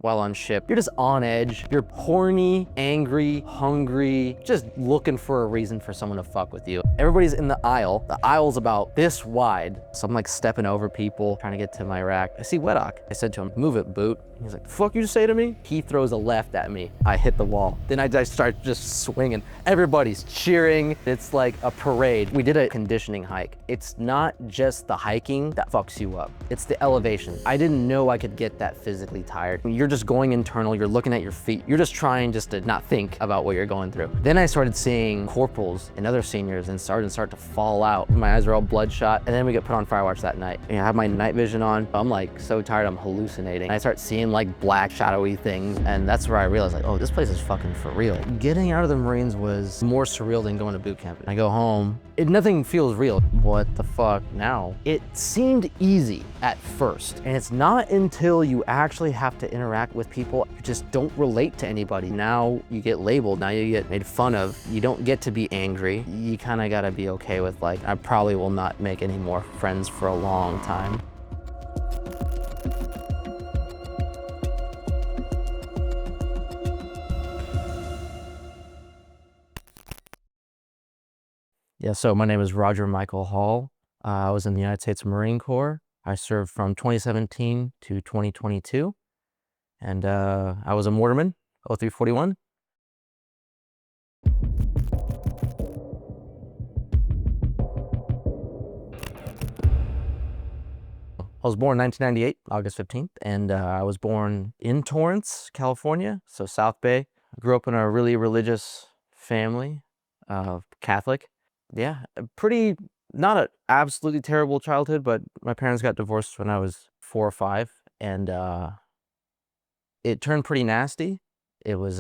while on ship. You're just on edge. You're horny, angry, hungry, just looking for a reason for someone to fuck with you. Everybody's in the aisle. The aisle's about this wide. So I'm like stepping over people, trying to get to my rack. I see Weddock. I said to him, move it, boot. He's like, the fuck you just say to me? He throws a left at me. I hit the wall. Then I start just swinging. Everybody's cheering. It's like a parade. We did a conditioning hike. It's not just the hiking that fucks you up. It's the elevation. I didn't know I could get that physically tired. You're just going internal. You're looking at your feet. You're just trying just to not think about what you're going through. Then I started seeing corporals and other seniors and started to fall out. My eyes are all bloodshot. And then we get put on fire watch that night. I have my night vision on. I'm like so tired, I'm hallucinating. I start seeing like black shadowy things. And that's where I realized like, oh, this place is fucking for real. Getting out of the Marines was more surreal than going to boot camp. I go home, nothing feels real. What the fuck now? It seemed easy at first. And it's not until you actually have to interact with people, you just don't relate to anybody. Now you get labeled, now you get made fun of. You don't get to be angry. You kind of gotta be okay with like, I probably will not make any more friends for a long time. Yeah, so my name is Roger Michael Hall. I was in the United States Marine Corps. I served from 2017 to 2022. And I was a mortarman, 0341. I was born in 1998, August 15th, and I was born in Torrance, California, so South Bay. I grew up in a really religious family, Catholic. Yeah, not an absolutely terrible childhood, but my parents got divorced when I was 4 or 5, and it turned pretty nasty. It was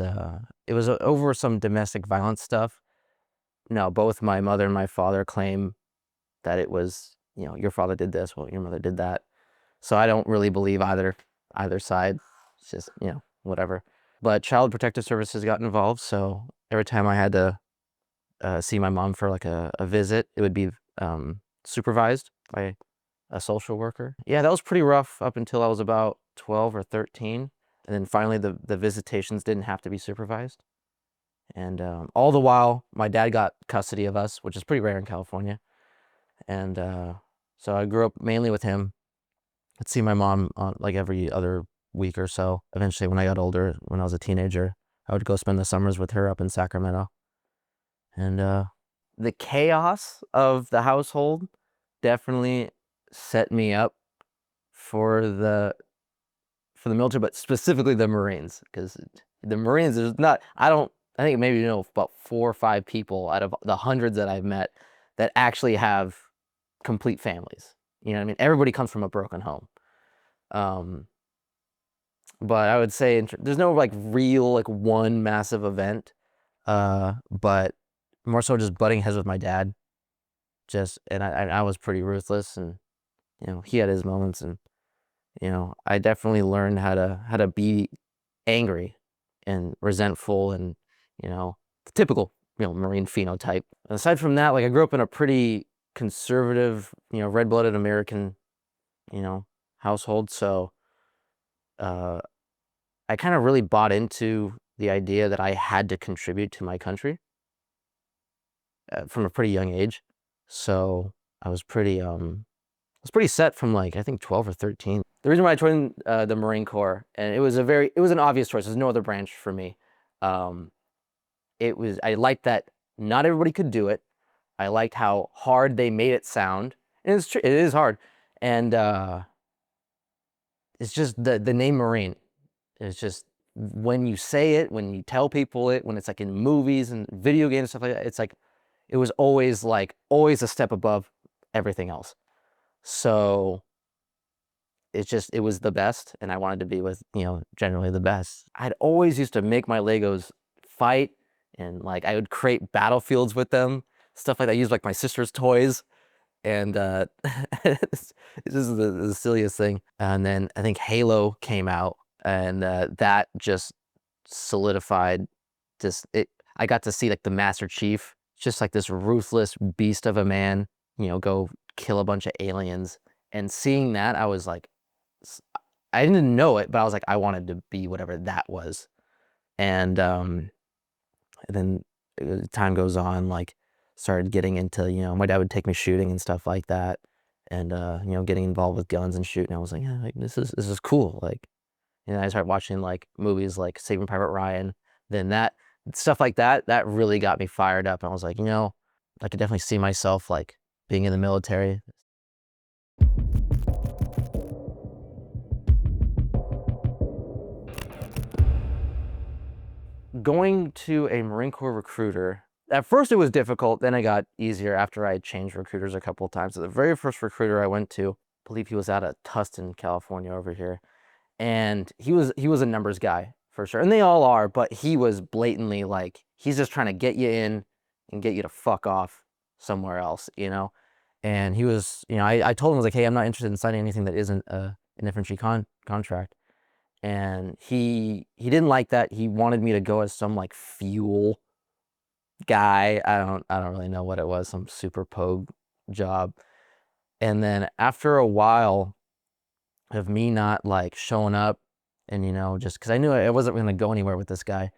over some domestic violence stuff. No, both my mother and my father claim that it was, your father did this, well, your mother did that. So I don't really believe either side. It's just, whatever. But Child Protective Services got involved, so every time I had to see my mom for like a visit, it would be supervised by a social worker. Yeah, that was pretty rough up until I was about 12 or 13. And then finally the visitations didn't have to be supervised. And all the while, my dad got custody of us, which is pretty rare in California. And so I grew up mainly with him. I'd see my mom like every other week or so. Eventually, when I got older, when I was a teenager, I would go spend the summers with her up in Sacramento. And the chaos of the household definitely set me up for the military, but specifically the Marines, because the Marines, I think maybe about 4 or 5 people out of the hundreds that I've met that actually have complete families. You know what I mean? Everybody comes from a broken home. But I would say there's no like real like one massive event, but more so just butting heads with my dad. And I was pretty ruthless, and he had his moments, and I definitely learned how to be angry and resentful, and the typical Marine phenotype. Aside from that, like I grew up in a pretty conservative, red-blooded American, household, so I kind of really bought into the idea that I had to contribute to my country from a pretty young age. So I was pretty set from like I think 12 or 13. The reason why I joined the Marine Corps, and it was an obvious choice. There's no other branch for me. I liked that not everybody could do it. I liked how hard they made it sound, and it's true. It is hard, and it's just the name Marine. It's just when you say it, when you tell people it, when it's like in movies and video games and stuff like that, it's like it was always a step above everything else. So it was the best, and I wanted to be with, generally the best. I'd always used to make my Legos fight, and like I would create battlefields with them, stuff like that. I used like my sister's toys, and it's just the silliest thing. And then I think Halo came out, and that just solidified I got to see like the Master Chief, just like this ruthless beast of a man, go kill a bunch of aliens. And seeing that, I was like, I didn't know it, but I was like, I wanted to be whatever that was. And then time goes on, like started getting into, my dad would take me shooting and stuff like that. And getting involved with guns and shooting. I was like, yeah, like this is cool. Like, I started watching like movies like Saving Private Ryan. Then that stuff like that really got me fired up. And I was like, I could definitely see myself like being in the military. Going to a Marine Corps recruiter, at first it was difficult, then it got easier after I changed recruiters a couple of times. So the very first recruiter I went to, I believe he was out of Tustin, California over here. And he was a numbers guy for sure. And they all are, but he was blatantly like, he's just trying to get you in and get you to fuck off somewhere else. And he was, I told him, I was like, hey, I'm not interested in signing anything that isn't an infantry contract. And he didn't like that. He wanted me to go as some like fuel guy. I don't really know what it was, some super pogue job. And then after a while of me not like showing up and just because I knew I wasn't going to go anywhere with this guy,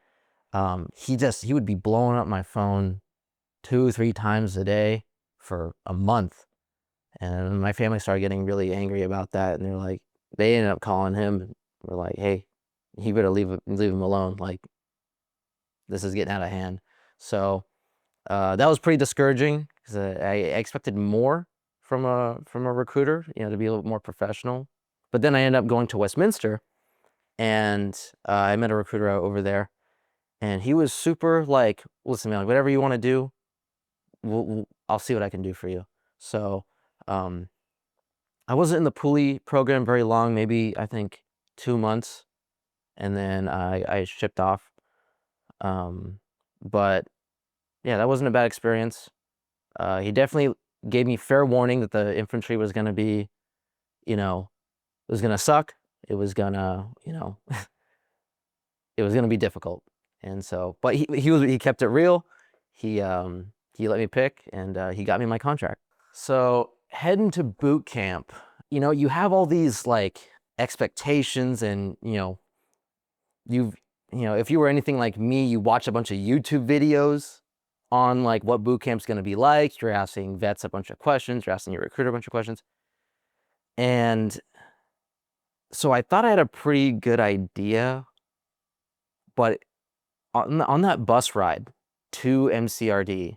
he would be blowing up my phone 2-3 times a day for a month. And my family started getting really angry about that, and they ended up calling him and were like, hey, he better leave him alone. Like, this is getting out of hand. So that was pretty discouraging because I expected more from a recruiter, to be a little more professional. But then I ended up going to Westminster, and I met a recruiter over there, and he was super like, listen, man, like, whatever you want to do, I'll see what I can do for you. So I wasn't in the pulley program very long, maybe I think 2 months, and then I shipped off. But yeah, that wasn't a bad experience. He definitely gave me fair warning that the infantry was going to be, it was going to suck. It was going to, it was going to be difficult. And so, but he kept it real. He let me pick, and he got me my contract. So heading to boot camp, you have all these like expectations, and if you were anything like me, you watch a bunch of YouTube videos on like what boot camp's going to be like. You're asking vets a bunch of questions. You're asking your recruiter a bunch of questions. And so I thought I had a pretty good idea, but on that bus ride to MCRD,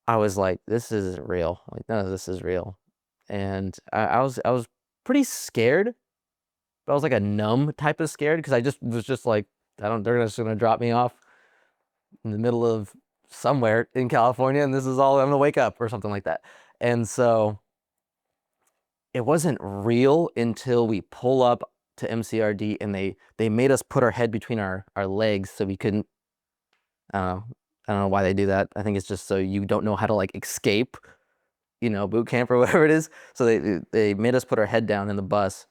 I was like, this isn't real. Like, none of this is real. And I was pretty scared, but I was like a numb type of scared because I just was just like, they're just gonna drop me off in the middle of somewhere in California, and this is all I'm gonna wake up or something like that. And so it wasn't real until we pull up to MCRD, and they made us put our head between our legs so we couldn't. I don't know why they do that. I think it's just so you don't know how to like escape, boot camp or whatever it is. So they made us put our head down in the bus,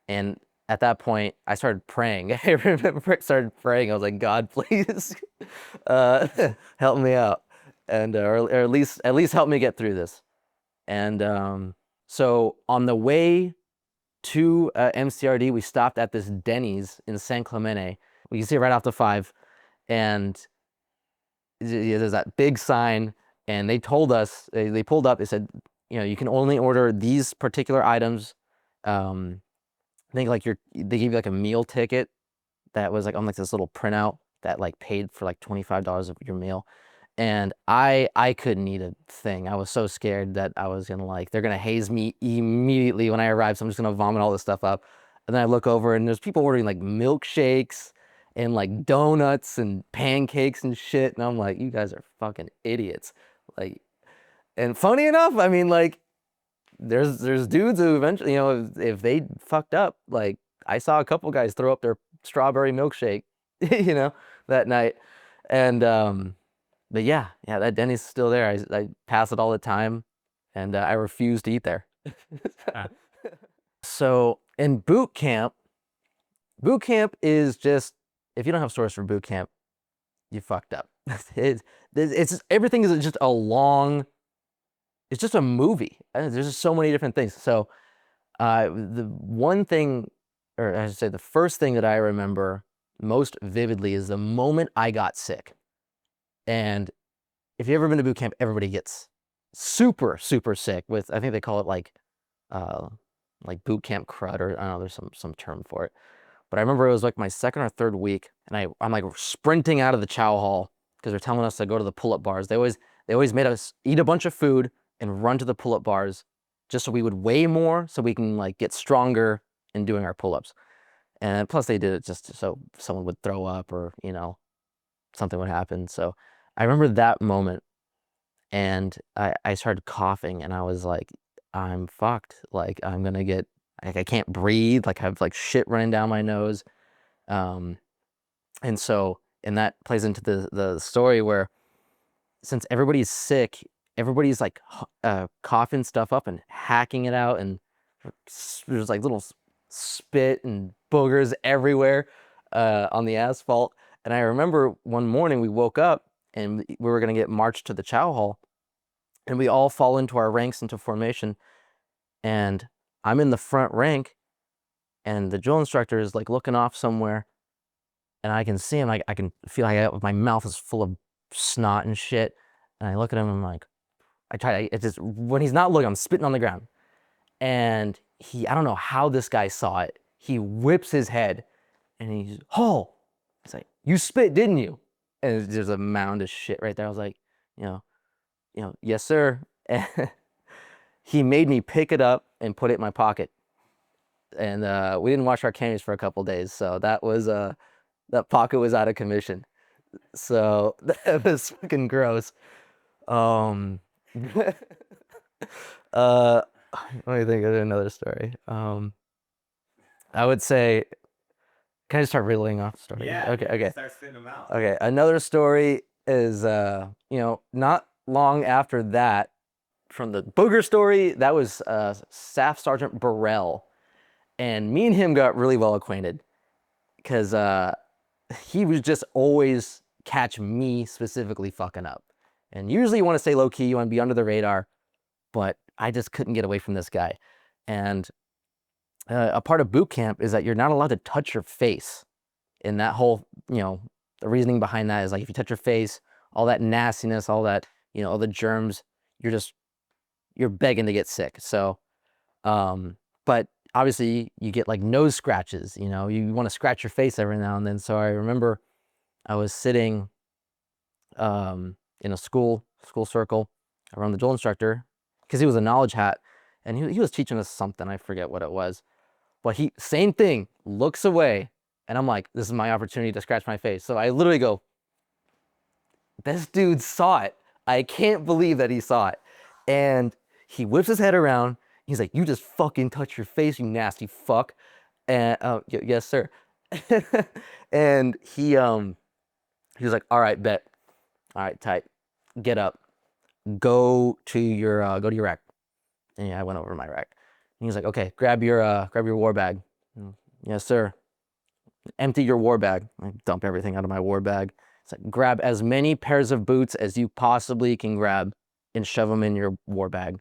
and at that point, I started praying. I remember I started praying. I was like, God, please, uh, help me out, and or at least help me get through this. And so on the way to MCRD, we stopped at this Denny's in San Clemente. We can see it right off the 5, and there's that big sign. And they told us, they pulled up. They said, you can only order these particular items. I think like they gave you like a meal ticket that was like on like this little printout that like paid for like $25 of your meal. And I couldn't eat a thing. I was so scared that I was gonna they're gonna haze me immediately when I arrive. So I'm just gonna vomit all this stuff up. And then I look over and there's people ordering like milkshakes and like donuts and pancakes and shit. And I'm like, you guys are fucking idiots. Like, and funny enough, I mean, like, there's dudes who eventually, if they fucked up, like I saw a couple guys throw up their strawberry milkshake, that night. And but yeah, that Denny's still there. I pass it all the time, and I refuse to eat there. So in boot camp is just, if you don't have stores for boot camp, you fucked up. It's everything is just a movie. There's just so many different things. So The one thing, or I should say the first thing that I remember most vividly is the moment I got sick. And if you've ever been to boot camp, everybody gets super, super sick with, I think they call it like boot camp crud, or I don't know, there's some term for it. But I remember it was like my second or third week, and I'm like sprinting out of the chow hall because they're telling us to go to the pull-up bars. They always made us eat a bunch of food and run to the pull-up bars just so we would weigh more so we can like get stronger in doing our pull-ups. And plus they did it just so someone would throw up or, something would happen. So I remember that moment, and I started coughing, and I was like, I'm fucked. Like I'm gonna get, like I can't breathe. Like I have like shit running down my nose. Um, and that plays into the story where, since everybody's sick, everybody's like coughing stuff up and hacking it out, and there's like little spit and boogers everywhere on the asphalt. And I remember one morning we woke up and we were gonna get marched to the chow hall, and we all fall into our ranks into formation, and I'm in the front rank, and the drill instructor is like looking off somewhere, and I can see him. I can feel like my mouth is full of snot and shit. And I look at him, and I'm like, it's just, when he's not looking, I'm spitting on the ground. And I don't know how this guy saw it. He whips his head, and he's, oh, he's like, you spit, didn't you? And there's a mound of shit right there. I was like, yes, sir. And he made me pick it up and put it in my pocket. And we didn't wash our camis for a couple days, so that pocket was out of commission. So that was fucking gross. Um, let me think of another story. I would say, can I just start reeling off stories? Yeah. Okay. Start spitting them out. Okay. Another story is, not long after that, from the booger story, that was Staff Sergeant Burrell. And me and him got really well acquainted because he was just always catch me specifically fucking up. And usually you want to stay low key, you want to be under the radar, but I just couldn't get away from this guy. And a part of boot camp is that you're not allowed to touch your face. And that whole, the reasoning behind that is like, if you touch your face, all that nastiness, all that, all the germs, you're begging to get sick. So, but obviously you get like nose scratches, you want to scratch your face every now and then. So I remember I was sitting in a school circle around the drill instructor, because he was a knowledge hat, and he was teaching us something. I forget what it was, but same thing, looks away, and I'm like, this is my opportunity to scratch my face. So I literally go, this dude saw it. I can't believe that he saw it. And he whips his head around. He's like, you just fucking touch your face, you nasty fuck. And yes, sir. And he was like, all right, bet. All right, tight. Get up. Go to your rack. And yeah, I went over to my rack. And he's like, okay, grab your war bag. Yes, sir. Empty your war bag. I dump everything out of my war bag. It's like, grab as many pairs of boots as you possibly can grab and shove them in your war bag.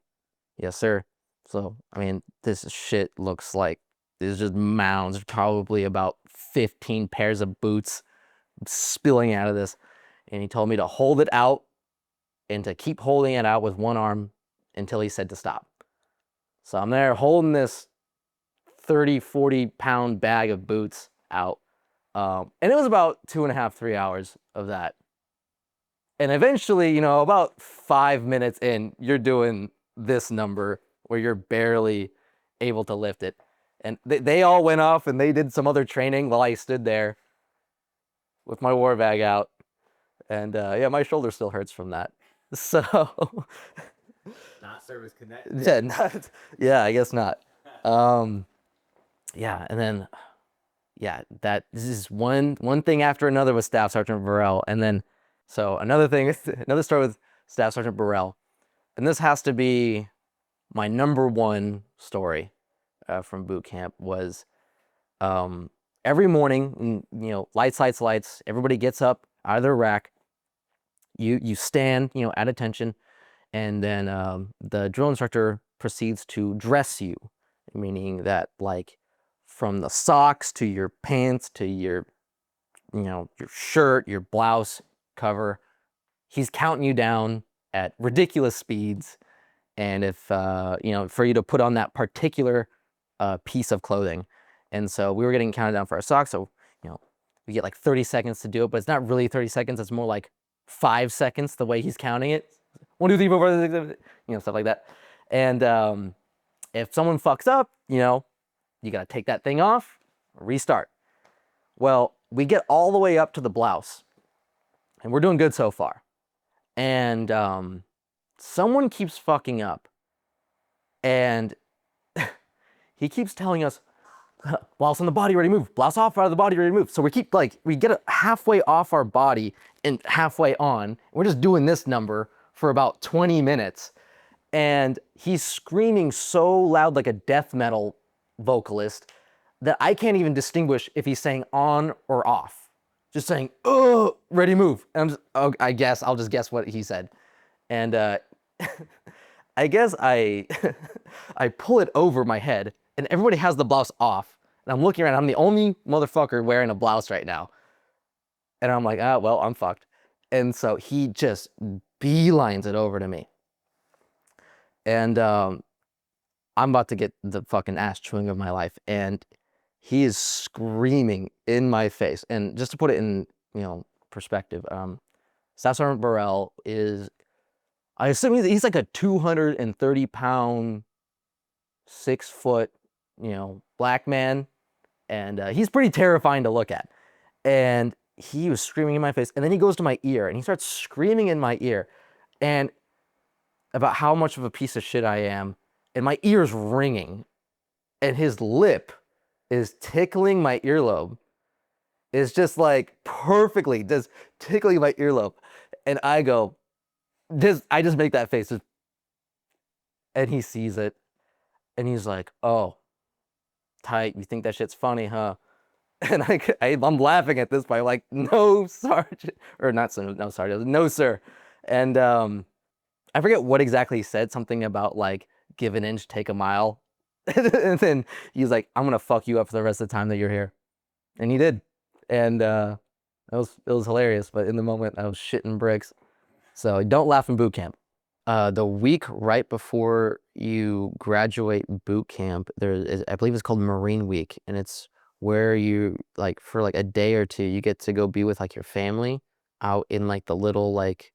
Yes, sir. So, I mean, this shit looks like there's just mounds, probably about 15 pairs of boots spilling out of this. And he told me to hold it out and to keep holding it out with one arm until he said to stop. So I'm there holding this 30, 40-pound bag of boots out. And it was about 2.5, 3 hours of that. And eventually, about 5 minutes in, you're doing this number where you're barely able to lift it. And they all went off and they did some other training while I stood there with my war bag out. And yeah, my shoulder still hurts from that. So not service connected. Yeah, I guess not. Yeah, and then this is one thing after another with Staff Sergeant Burrell. And then so another story with Staff Sergeant Burrell. And this has to be my number one story from boot camp. Was every morning, lights, everybody gets up out of their rack. You stand, at attention, and then the drill instructor proceeds to dress you. meaning that like from the socks to your pants to your, your shirt, your blouse cover, he's counting you down at ridiculous speeds. And if, for you to put on that particular piece of clothing. And so we were getting counted down for our socks. So, we get like 30 seconds to do it, but it's not really 30 seconds. It's more like 5 seconds the way he's counting it. 1, 2, 3, 4, 5, 6, 7, stuff like that. And if someone fucks up, you got to take that thing off, restart. Well, we get all the way up to the blouse and we're doing good so far. And someone keeps fucking up and he keeps telling us, blouse on the body, ready to move. Blouse off, out of the body, ready to move. So we keep we get it halfway off our body and halfway on. We're just doing this number for about 20 minutes. And he's screaming so loud like a death metal vocalist that I can't even distinguish if he's saying on or off. Just saying, oh, ready to move. And I'm just, oh, I'll just guess what he said. And I guess I pull it over my head and everybody has the blouse off. And I'm looking around, I'm the only motherfucker wearing a blouse right now. And I'm like, well, I'm fucked. And so he just beelines it over to me. And I'm about to get the fucking ass chewing of my life. And he is screaming in my face. And just to put it in, perspective, Staff Sergeant Burrell is, I assume he's like a 230-pound, 6-foot, black man. And he's pretty terrifying to look at. And he was screaming in my face. And then he goes to my ear and he starts screaming in my ear and about how much of a piece of shit I am. And my ear's ringing. And his lip is tickling my earlobe. It's just like perfectly just tickling my earlobe. And I go, I just make that face. And he sees it. And he's like, oh, tight. You think that shit's funny, huh? And I'm laughing at this by like, no, sergeant. Or not, no, sergeant. No, sir. And I forget what exactly he said. Something about like, give an inch, take a mile. And then he's like, I'm going to fuck you up for the rest of the time that you're here. And he did. And it was hilarious. But in the moment, I was shitting bricks. So don't laugh in boot camp. The week right before you graduate boot camp, I believe it's called Marine Week, and it's where you like for like a day or two you get to go be with like your family out in like the little like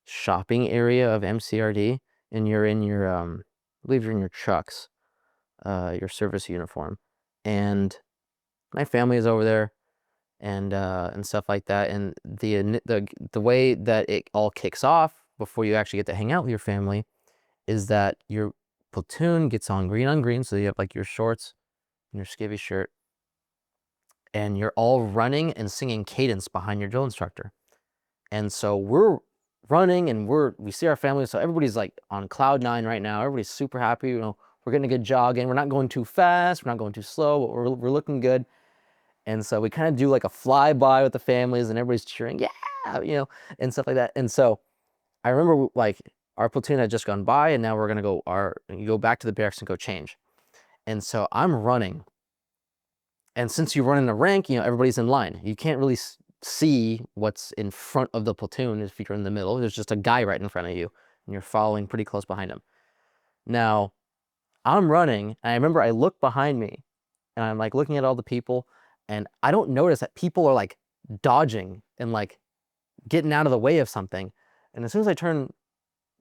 shopping area of MCRD, and you're in your I believe you're in your chucks, your service uniform, and my family is over there and stuff like that. And the way that it all kicks off before you actually get to hang out with your family is that your platoon gets on green, so you have like your shorts and your skivvy shirt, and you're all running and singing cadence behind your drill instructor. And so we're running and we see our family, so everybody's like on cloud 9 right now. Everybody's super happy, we're getting a good jog in. We're not going too fast, we're not going too slow, but we're looking good. And so we kind of do like a flyby with the families and everybody's cheering, yeah, and stuff like that. And so I remember like our platoon had just gone by and now we're going to go back to the barracks and go change. And so I'm running. And since you run in a rank, everybody's in line. You can't really see what's in front of the platoon if you're in the middle. There's just a guy right in front of you and you're following pretty close behind him. Now I'm running and I remember I look behind me and I'm like looking at all the people. And I don't notice that people are like dodging and like getting out of the way of something. And as soon as I turn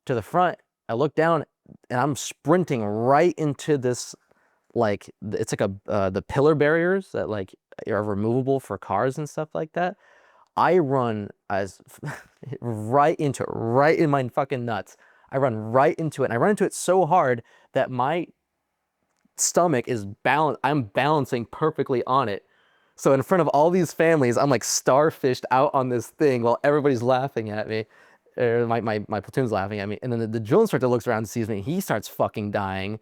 to the front, I look down and I'm sprinting right into this, like, it's like the pillar barriers that like are removable for cars and stuff like that. I run right in my fucking nuts. I run right into it. And I run into it so hard that my stomach is I'm balancing perfectly on it. So in front of all these families, I'm like starfished out on this thing while everybody's laughing at me. Or my platoon's laughing at me. And then the drill instructor looks around and sees me. He starts fucking dying.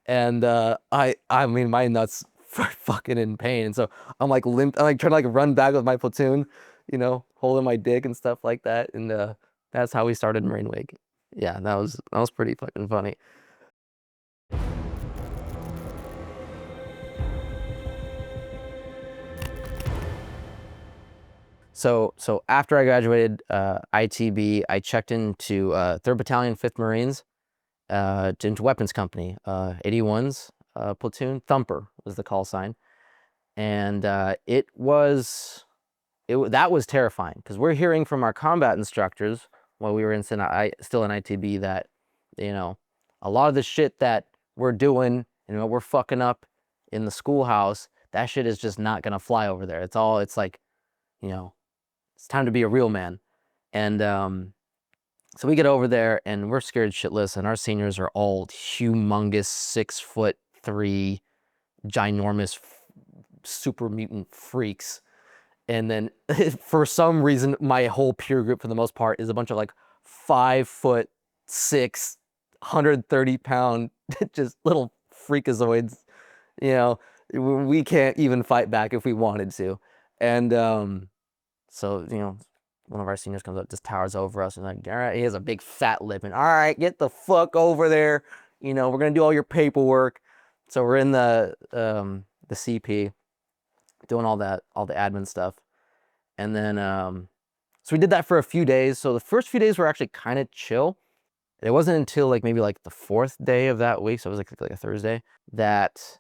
And I mean, my nuts are fucking in pain. And so I'm like limp. I'm like trying to like run back with my platoon, holding my dick and stuff like that. And that's how we started Marine Week. Yeah, that was pretty fucking funny. So after I graduated ITB, I checked into 3rd Battalion, 5th Marines, into weapons company, 81's platoon. Thumper was the call sign, and that was terrifying because we're hearing from our combat instructors while we were still in ITB that, a lot of the shit that we're doing and what we're fucking up in the schoolhouse, that shit is just not gonna fly over there. It's like, it's time to be a real man. And so we get over there and we're scared shitless, and our seniors are all humongous 6'3" ginormous super mutant freaks. And then for some reason, my whole peer group for the most part is a bunch of like 5'6", 130-pound just little freakazoids. We can't even fight back if we wanted to. And so, one of our seniors comes up, just towers over us, and like, all right, he has a big fat lip, and all right, get the fuck over there. We're gonna do all your paperwork. So we're in the CP, doing all the admin stuff, and then so we did that for a few days. So the first few days were actually kind of chill. It wasn't until like maybe like the 4th day of that week, so it was like a Thursday, that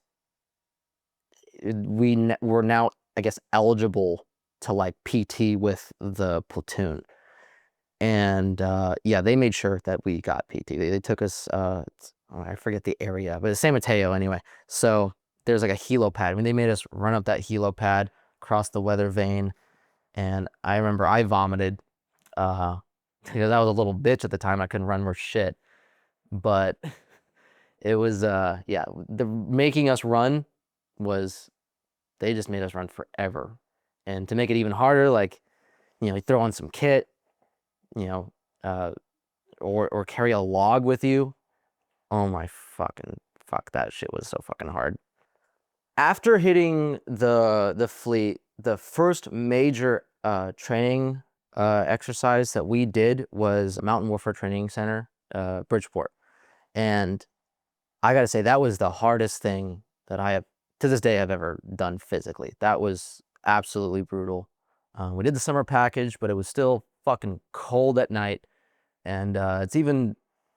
we were now, I guess, eligible to like PT with the platoon. And yeah, they made sure that we got PT. They took us, I forget the area, but it's San Mateo anyway. So there's like a helipad. I mean, they made us run up that helipad, cross the weather vane. And I remember I vomited because I was a little bitch at the time. I couldn't run worth shit. But it was, yeah, the making us run was, they just made us run forever. And to make it even harder, like, you throw on some kit, or carry a log with you. Oh my fuck, that shit was so fucking hard. After hitting the fleet, the first major training exercise that we did was Mountain Warfare Training Center, Bridgeport. And I gotta say, that was the hardest thing that I have, to this day, I've ever done physically. That was absolutely brutal. We did the summer package, but it was still fucking cold at night. And it's even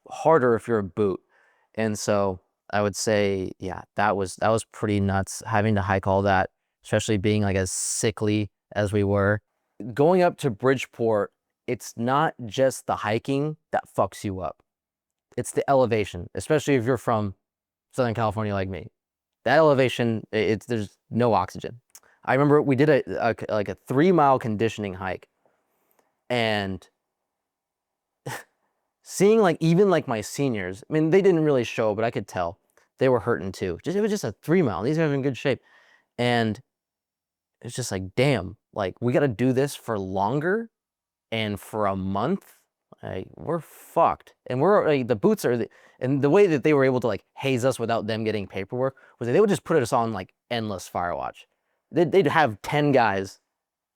harder if you're a boot. And so I would say, yeah, that was pretty nuts, having to hike all that, especially being like as sickly as we were. Going up to Bridgeport, it's not just the hiking that fucks you up. It's the elevation, especially if you're from Southern California like me. That elevation, there's no oxygen. I remember we did like a 3-mile conditioning hike, and seeing like even like my seniors, I mean, they didn't really show, but I could tell they were hurting too. It was just a 3-mile. These guys are in good shape. And it's just like, damn, like we got to do this for longer and for a month. Like, we're fucked. And we're like, the boots are, and the way that they were able to like haze us without them getting paperwork was that they would just put us on like endless fire watch. They'd have 10 guys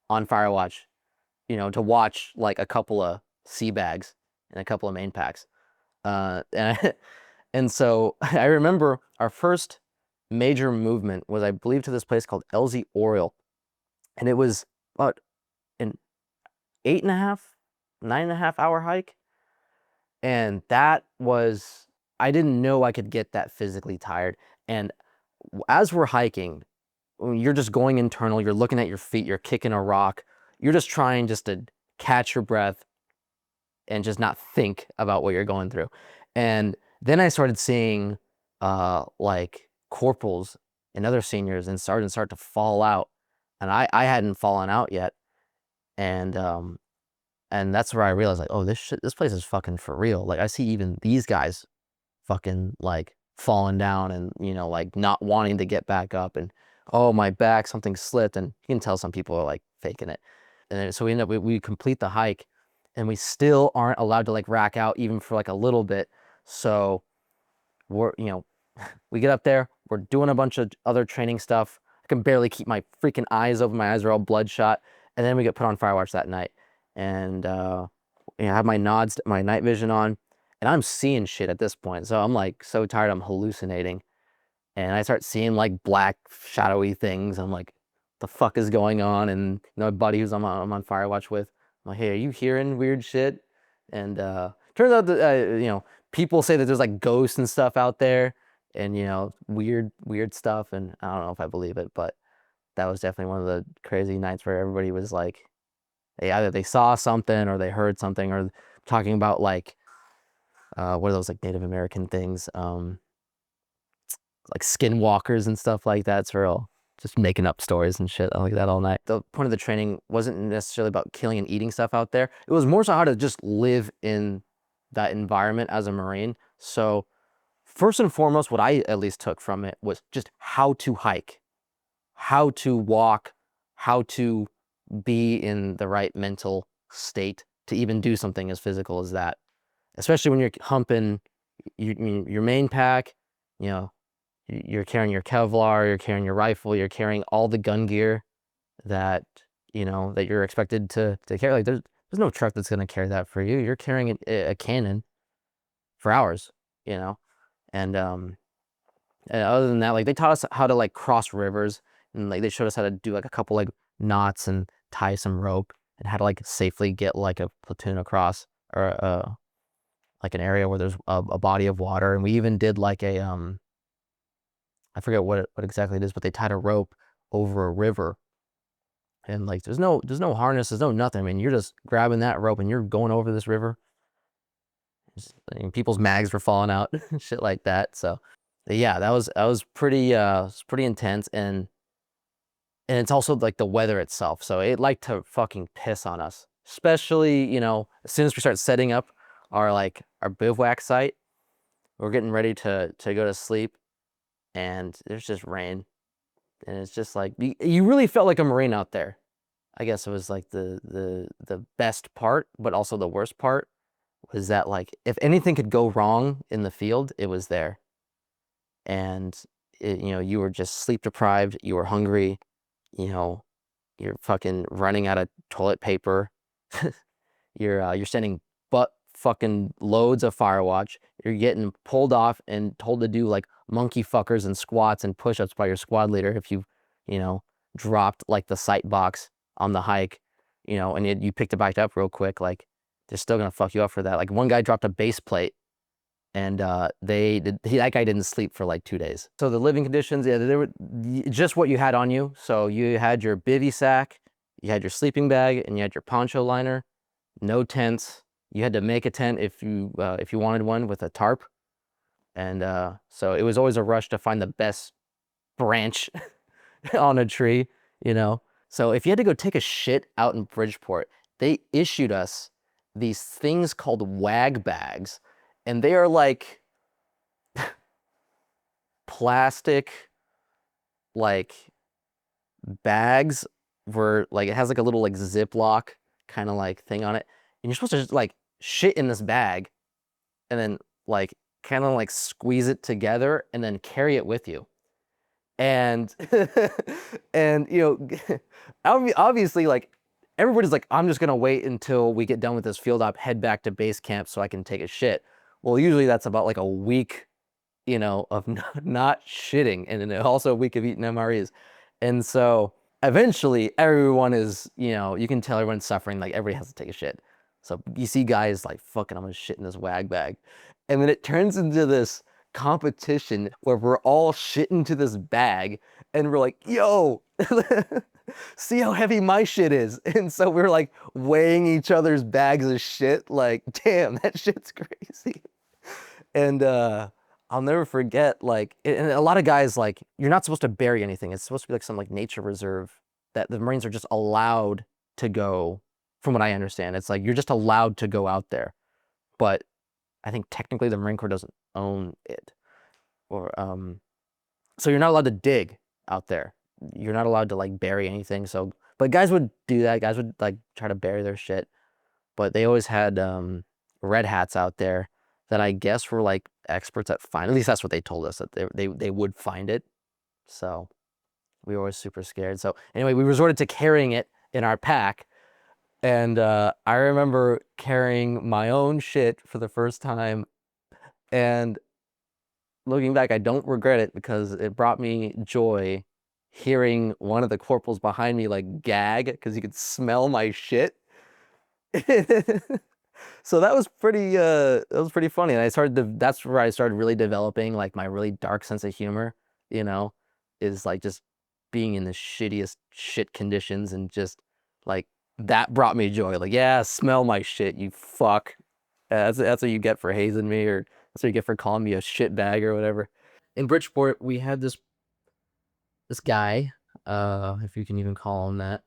on fire watch, to watch like a couple of sea bags and a couple of main packs. And so I remember our first major movement was, I believe, to this place called LZ Oriole. And it was about an 8.5, 9.5 hour hike. And that was, I didn't know I could get that physically tired. And as we're hiking, you're just going internal, you're looking at your feet, you're kicking a rock, you're just trying just to catch your breath and just not think about what you're going through. And then I started seeing like corporals and other seniors and sergeants start to fall out. And I hadn't fallen out yet. And that's where I realized, like, oh, this place is fucking for real. Like, I see even these guys fucking like falling down and, like not wanting to get back up, and oh, my back, something slipped. And you can tell some people are like faking it. And then, so we complete the hike, and we still aren't allowed to like rack out even for like a little bit. So we're, we get up there, we're doing a bunch of other training stuff. I can barely keep my freaking eyes open. My eyes are all bloodshot. And then we get put on fire watch that night. And I have my nods, my night vision on, and I'm seeing shit at this point. So I'm like so tired, I'm hallucinating. And I start seeing like black shadowy things. I'm like, the fuck is going on. And you know, my buddy who's I'm on fire watch with, I'm like, hey, are you hearing weird shit? And turns out that you know, people say that there's like ghosts and stuff out there, and you know, weird stuff. And I don't know if I believe it, but that was definitely one of the crazy nights where everybody was like, either they saw something or they heard something, or talking about like what are those like Native American things, like skinwalkers and stuff like that. It's real, just making up stories and shit like that all night. The point of the training wasn't necessarily about killing and eating stuff out there. It was more so how to just live in that environment as a Marine. So first and foremost, what I at least took from it was just how to hike, how to walk, how to be in the right mental state to even do something as physical as that. Especially when you're humping your main pack, you know, you're carrying your Kevlar, you're carrying your rifle, you're carrying all the gun gear that, you know, that you're expected to carry. Like there's no truck that's going to carry that for you. You're carrying a cannon for hours, you know? And other than that, like they taught us how to like cross rivers, and like they showed us how to do like a couple like knots and tie some rope, and how to like safely get like a platoon across, or like an area where there's a body of water. And we even did like a I forget what exactly it is, but they tied a rope over a river, and like there's no harness, there's no nothing. I mean, you're just grabbing that rope and you're going over this river. I mean, people's mags were falling out, shit like that. So yeah, that was pretty intense. And it's also like the weather itself. So it liked to fucking piss on us, especially, you know, as soon as we start setting up our bivouac site, we're getting ready to go to sleep, and there's just rain. And it's just like, you really felt like a Marine out there. I guess it was like the best part, but also the worst part was that like, if anything could go wrong in the field, it was there. And you know, you were just sleep deprived, you were hungry, you know, you're fucking running out of toilet paper. You're sending butt fucking loads of Firewatch. You're getting pulled off and told to do like monkey fuckers and squats and push-ups by your squad leader if you know, dropped like the sight box on the hike, you know, and you picked it back up real quick. Like they're still gonna fuck you up for that. Like one guy dropped a base plate, and that guy didn't sleep for like 2 days. So the living conditions, yeah, they were just what you had on you. So you had your bivy sack, you had your sleeping bag, and you had your poncho liner. No tents. You had to make a tent if you wanted one with a tarp. And so it was always a rush to find the best branch on a tree, you know. So if you had to go take a shit out in Bridgeport, they issued us these things called wag bags, and they are like plastic, like bags, where like it has like a little like Ziploc kind of like thing on it, and you're supposed to just like shit in this bag, and then like kind of like squeeze it together and then carry it with you. And and you know, obviously like everybody's like, I'm just gonna wait until we get done with this field op, head back to base camp so I can take a shit. Well, usually that's about like a week, you know, of not shitting, and then also a week of eating MREs. And so eventually everyone is, you know, you can tell everyone's suffering, like everybody has to take a shit. So you see guys like, fucking, I'm gonna shit in this wag bag. And then it turns into this competition where we're all shitting to this bag, and we're like, yo, see how heavy my shit is. And so we're like weighing each other's bags of shit, like, damn, that shit's crazy. And I'll never forget, like, and a lot of guys, like, you're not supposed to bury anything. It's supposed to be like some like nature reserve that the Marines are just allowed to go, from what I understand. It's like you're just allowed to go out there. But I think technically the Marine Corps doesn't own it. Or so you're not allowed to dig out there. You're not allowed to like bury anything. So, but guys would do that. Guys would like try to bury their shit. But they always had red hats out there that I guess were like experts at finding. At least that's what they told us, that they would find it. So we were always super scared. So anyway, we resorted to carrying it in our pack. And I remember carrying my own shit for the first time. And looking back, I don't regret it because it brought me joy hearing one of the corporals behind me like gag because he could smell my shit. So that was pretty funny. And that's where I started really developing like my really dark sense of humor, you know, is like just being in the shittiest shit conditions and just like that brought me joy. Like, yeah, smell my shit, you fuck. That's what you get for hazing me, or that's what you get for calling me a shit bag or whatever. In Bridgeport, we had this guy, if you can even call him that.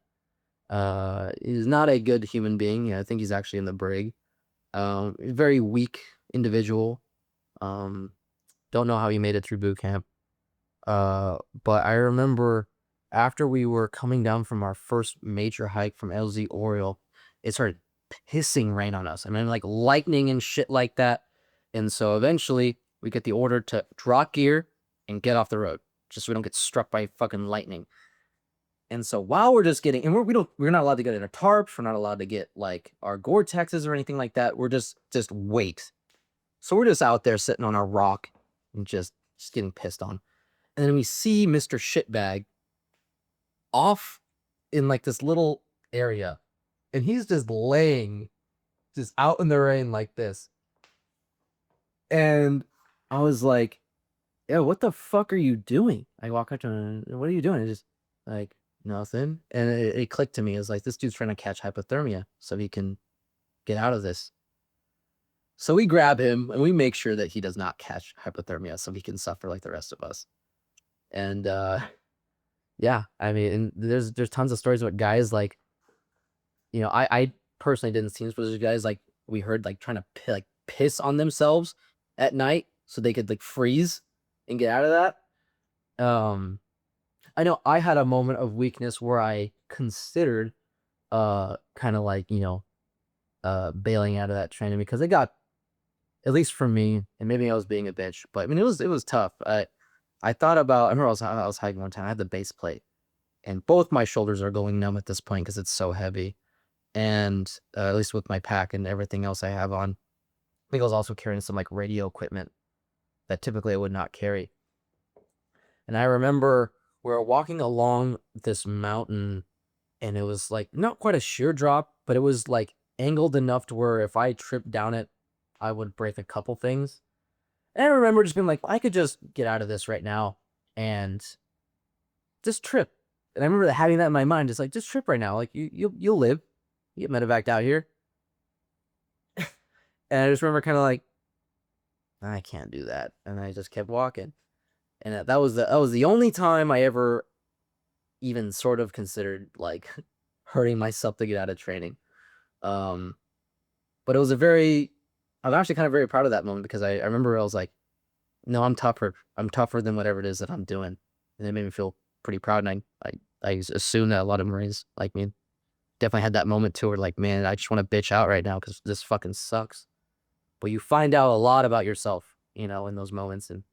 He's not a good human being. I think he's actually in the brig. Very weak individual. Um, don't know how he made it through boot camp. But I remember after we were coming down from our first major hike from LZ Oriole, it started pissing rain on us. I mean, like lightning and shit like that. And so eventually we get the order to drop gear and get off the road, just so we don't get struck by fucking lightning. And so while we're just getting, and we're not allowed to get in our tarps, we're not allowed to get like our Gore-Texes or anything like that. We're just wait. So we're just out there sitting on our rock and just getting pissed on. And then we see Mr. Shitbag off in like this little area, and he's just laying just out in the rain like this. And I was like, yeah, what the fuck are you doing? I walk up to him, what are you doing? And just like, nothing. And it clicked to me. It's like, this dude's trying to catch hypothermia so he can get out of this. So we grab him and we make sure that he does not catch hypothermia so he can suffer like the rest of us. And yeah, I mean, and there's tons of stories about guys like, you know, I personally didn't see this, but there's guys like we heard like trying to piss on themselves at night so they could like freeze and get out of that. I know I had a moment of weakness where I considered kind of like, you know, bailing out of that training because it got, at least for me, and maybe I was being a bitch, but I mean it was tough. I thought about, I remember I was hiking one time, I had the base plate and both my shoulders are going numb at this point because it's so heavy. And at least with my pack and everything else I have on, I think I was also carrying some like radio equipment that typically I would not carry. And I remember we were walking along this mountain and it was like not quite a sheer drop, but it was like angled enough to where if I tripped down it, I would break a couple things. And I remember just being like, I could just get out of this right now and just trip. And I remember having that in my mind, just like, just trip right now. Like you'll live. You get medevaced out here. And I just remember kind of like, I can't do that. And I just kept walking. And that was the only time I ever even sort of considered like hurting myself to get out of training. But it was I'm actually kind of very proud of that moment because I remember I was like, no, I'm tougher. I'm tougher than whatever it is that I'm doing. And it made me feel pretty proud. And I assume that a lot of Marines like me definitely had that moment too where like, man, I just want to bitch out right now because this fucking sucks. But you find out a lot about yourself, you know, in those moments. And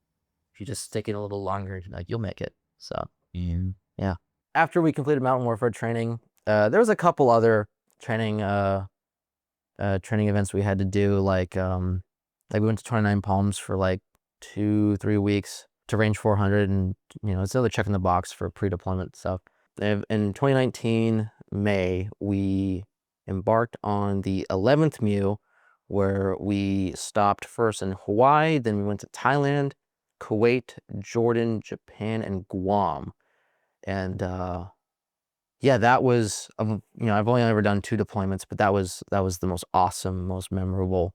if you just stick it a little longer, like you'll make it. So yeah. After we completed mountain warfare training, there was a couple other training events we had to do, like we went to 29 Palms for like 2-3 weeks to range 400, and you know it's another check in the box for pre-deployment stuff. In 2019 May, we embarked on the 11th MEU, where we stopped first in Hawaii, then we went to Thailand, Kuwait, Jordan, Japan, and Guam. And yeah, that was, you know, I've only ever done 2 deployments, but that was the most awesome, most memorable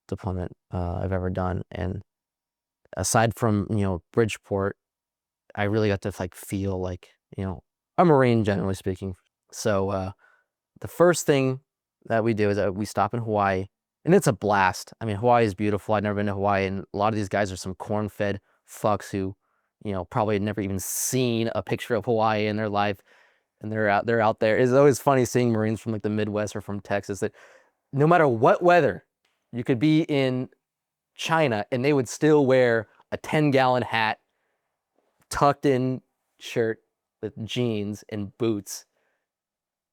deployment I've ever done. And aside from, you know, Bridgeport, I really got to like feel like, you know, a Marine generally speaking. So the first thing that we do is that we stop in Hawaii, and it's a blast. I mean, Hawaii is beautiful. I've never been to Hawaii, and a lot of these guys are some corn-fed fucks who, you know, probably had never even seen a picture of Hawaii in their life. And they're out there. It's always funny seeing Marines from like the Midwest or from Texas that no matter what weather, you could be in China and they would still wear a 10-gallon hat, tucked in shirt with jeans and boots,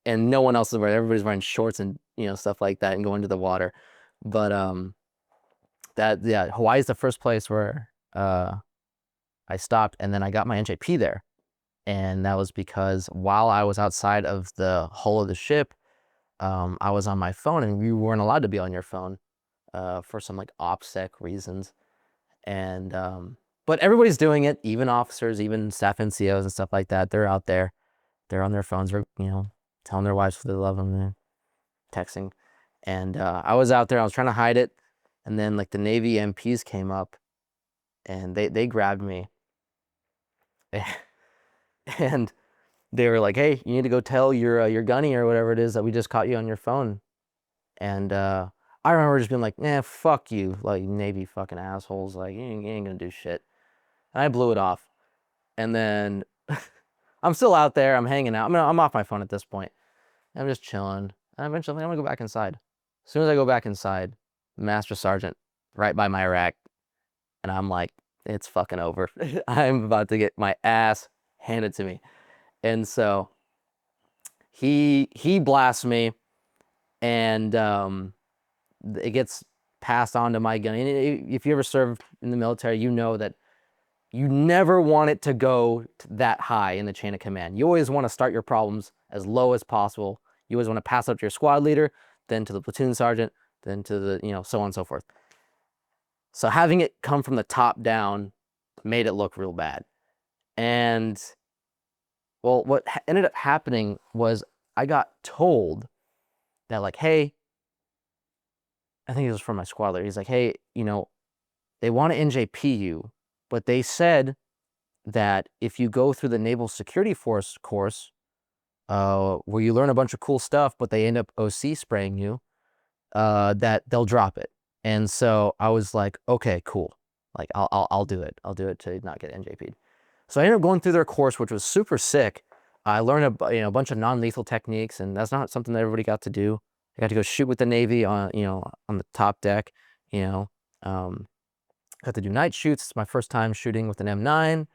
and no one else is wearing. Everybody's wearing shorts and, you know, stuff like that and going to the water. But Hawaii is the first place where I stopped, and then I got my NJP there. And that was because while I was outside of the hull of the ship, I was on my phone, and you weren't allowed to be on your phone for some like OPSEC reasons. And but everybody's doing it, even officers, even staff NCOs and stuff like that. They're out there, they're on their phones, you know, telling their wives they love them, and texting. And I was out there, I was trying to hide it, and then like the Navy MPs came up, and they grabbed me, and they were like, "Hey, you need to go tell your gunny or whatever it is that we just caught you on your phone." And I remember just being like, "Nah, fuck you, like Navy fucking assholes, like you ain't gonna do shit." And I blew it off. And then I'm still out there, I'm hanging out. I mean, I'm off my phone at this point. I'm just chilling. And eventually I'm gonna go back inside. As soon as I go back inside, Master Sergeant right by my rack, and I'm like, it's fucking over. I'm about to get my ass handed to me. And so he blasts me, and it gets passed on to my gun. And if you ever served in the military, you know that you never want it to go that high in the chain of command. You always want to start your problems as low as possible. You always want to pass up to your squad leader, then to the platoon sergeant, then to the, you know, so on and so forth. So having it come from the top down made it look real bad. And well, what ended up happening was I got told that, like, hey, I think it was from my squad leader. He's like, hey, you know, they want to NJP you, but they said that if you go through the Naval Security Force course, where you learn a bunch of cool stuff, but they end up OC spraying you, that they'll drop it. And so I was like, okay, cool. Like I'll do it. I'll do it to not get NJP'd. So I ended up going through their course, which was super sick. I learned a bunch of non-lethal techniques, and that's not something that everybody got to do. I got to go shoot with the Navy on, you know, on the top deck. You know, got to do night shoots. It's my first time shooting with an M9.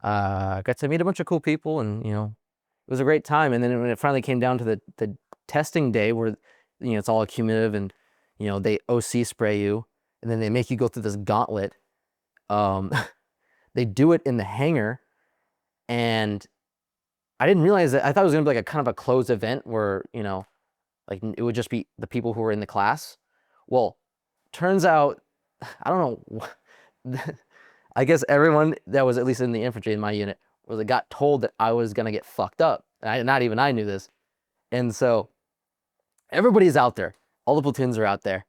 Got to meet a bunch of cool people, and you know, it was a great time. And then when it finally came down to the testing day, where you know it's all accumulative, and you know they OC spray you, and then they make you go through this gauntlet. They do it in the hangar, and I didn't realize that. I thought it was gonna be like a kind of a closed event where, you know, like it would just be the people who were in the class. Well, turns out, I don't know. I guess everyone that was at least in the infantry in my unit got told that I was gonna get fucked up. Not even I knew this. And so everybody's out there. All the platoons are out there.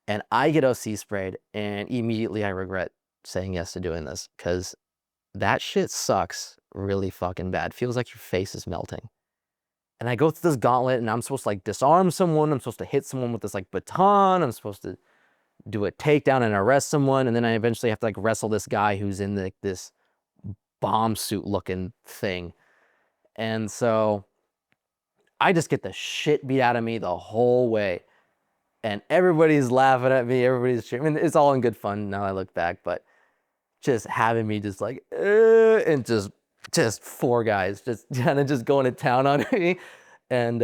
And I get OC sprayed, and immediately I regret saying yes to doing this, because that shit sucks really fucking bad. Feels like your face is melting. And I go through this gauntlet, and I'm supposed to like disarm someone. I'm supposed to hit someone with this like baton. I'm supposed to do a takedown and arrest someone. And then I eventually have to like wrestle this guy who's in this bomb suit looking thing. And so I just get the shit beat out of me the whole way. And everybody's laughing at me. Everybody's cheering. I mean, it's all in good fun now I look back, but just having me just like, and just four guys just kind of just going to town on me. And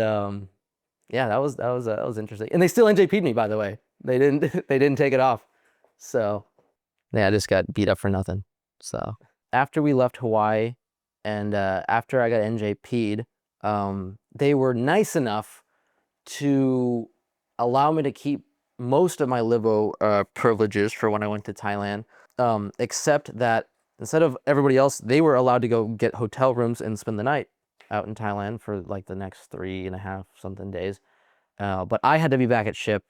yeah, that was interesting. And they still NJP'd me, by the way. They didn't take it off. So yeah, I just got beat up for nothing. So after we left Hawaii, and after I got NJP'd, they were nice enough to allow me to keep most of my livo privileges for when I went to Thailand, except that instead of everybody else, they were allowed to go get hotel rooms and spend the night out in Thailand for like the next 3.5 something days. But I had to be back at ship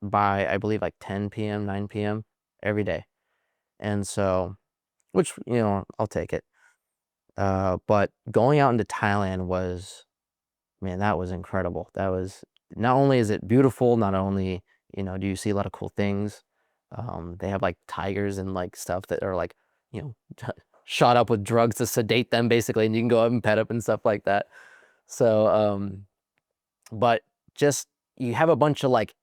by, I believe, like 10 p.m., 9 p.m. every day. And so, which, you know, I'll take it. But going out into Thailand was, man, that was incredible. That was, not only is it beautiful, not only, you know, do you see a lot of cool things, they have like tigers and like stuff that are like, you know, shot up with drugs to sedate them basically, and you can go up and pet up and stuff like that. So, but just, you have a bunch of like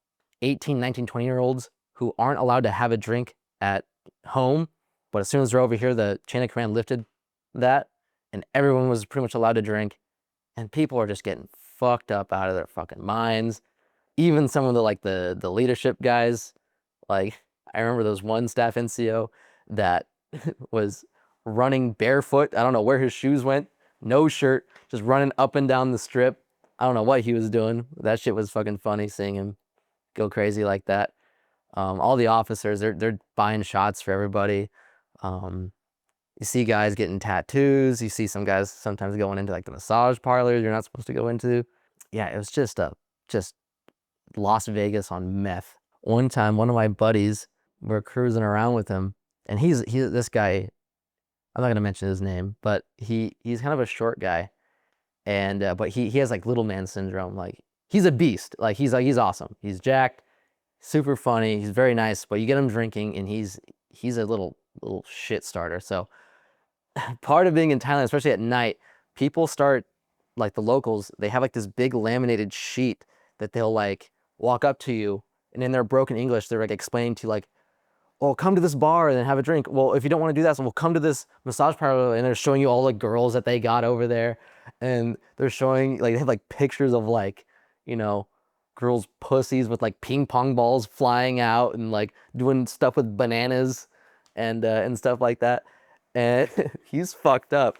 18, 19, 20-year-olds who aren't allowed to have a drink at home, but as soon as they're over here, the chain of command lifted that, and everyone was pretty much allowed to drink, and people are just getting fucked up out of their fucking minds. Even some of the like the leadership guys, like I remember there was one staff NCO that was running barefoot. I don't know where his shoes went, no shirt, just running up and down the strip. I don't know what he was doing. That shit was fucking funny seeing him go crazy like that. All the officers, they're buying shots for everybody. You see guys getting tattoos. You see some guys sometimes going into like the massage parlors you're not supposed to go into. Yeah, it was just Las Vegas on meth. One time, one of my buddies, we're cruising around with him, and he's this guy. I'm not gonna mention his name, but he's kind of a short guy, and but he has like little man syndrome. Like he's a beast. Like he's awesome. He's jacked, super funny. He's very nice. But you get him drinking, and he's a little shit starter. So part of being in Thailand, especially at night, people start, like the locals, they have like this big laminated sheet that they'll like walk up to you, and in their broken English, they're like explaining to you like, well, come to this bar and have a drink. Well, if you don't want to do that, so we'll come to this massage parlor, and they're showing you all the girls that they got over there, and they're showing like they have like pictures of like, you know, girls' pussies with like ping pong balls flying out and like doing stuff with bananas and stuff like that. And he's fucked up,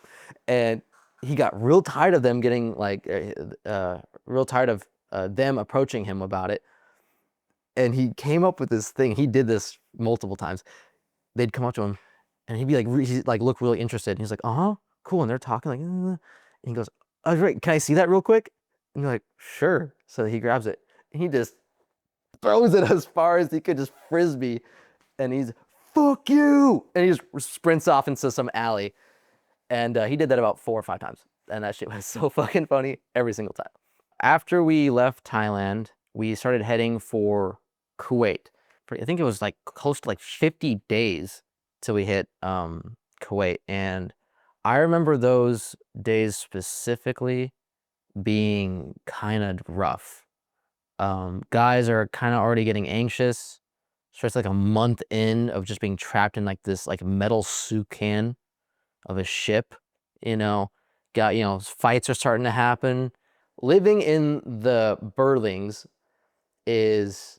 and he got real tired of them getting like real tired of them approaching him about it. And he came up with this thing. He did this multiple times. They'd come up to him, and he'd be like, he'd like look really interested. And he's like, cool. And they're talking like, and he goes, oh, great. Can I see that real quick? And you're like, sure. So he grabs it, and he just throws it as far as he could, just frisbee. And he's, fuck you. And he just sprints off into some alley. And he did that about 4 or 5 times. And that shit was so fucking funny every single time. After we left Thailand, we started heading for Kuwait. I think it was like close to like 50 days till we hit Kuwait. And I remember those days specifically being kind of rough. Guys are kind of already getting anxious. So it's like a month in of just being trapped in like this like metal soup can of a ship, you know, fights are starting to happen. Living in the berthings is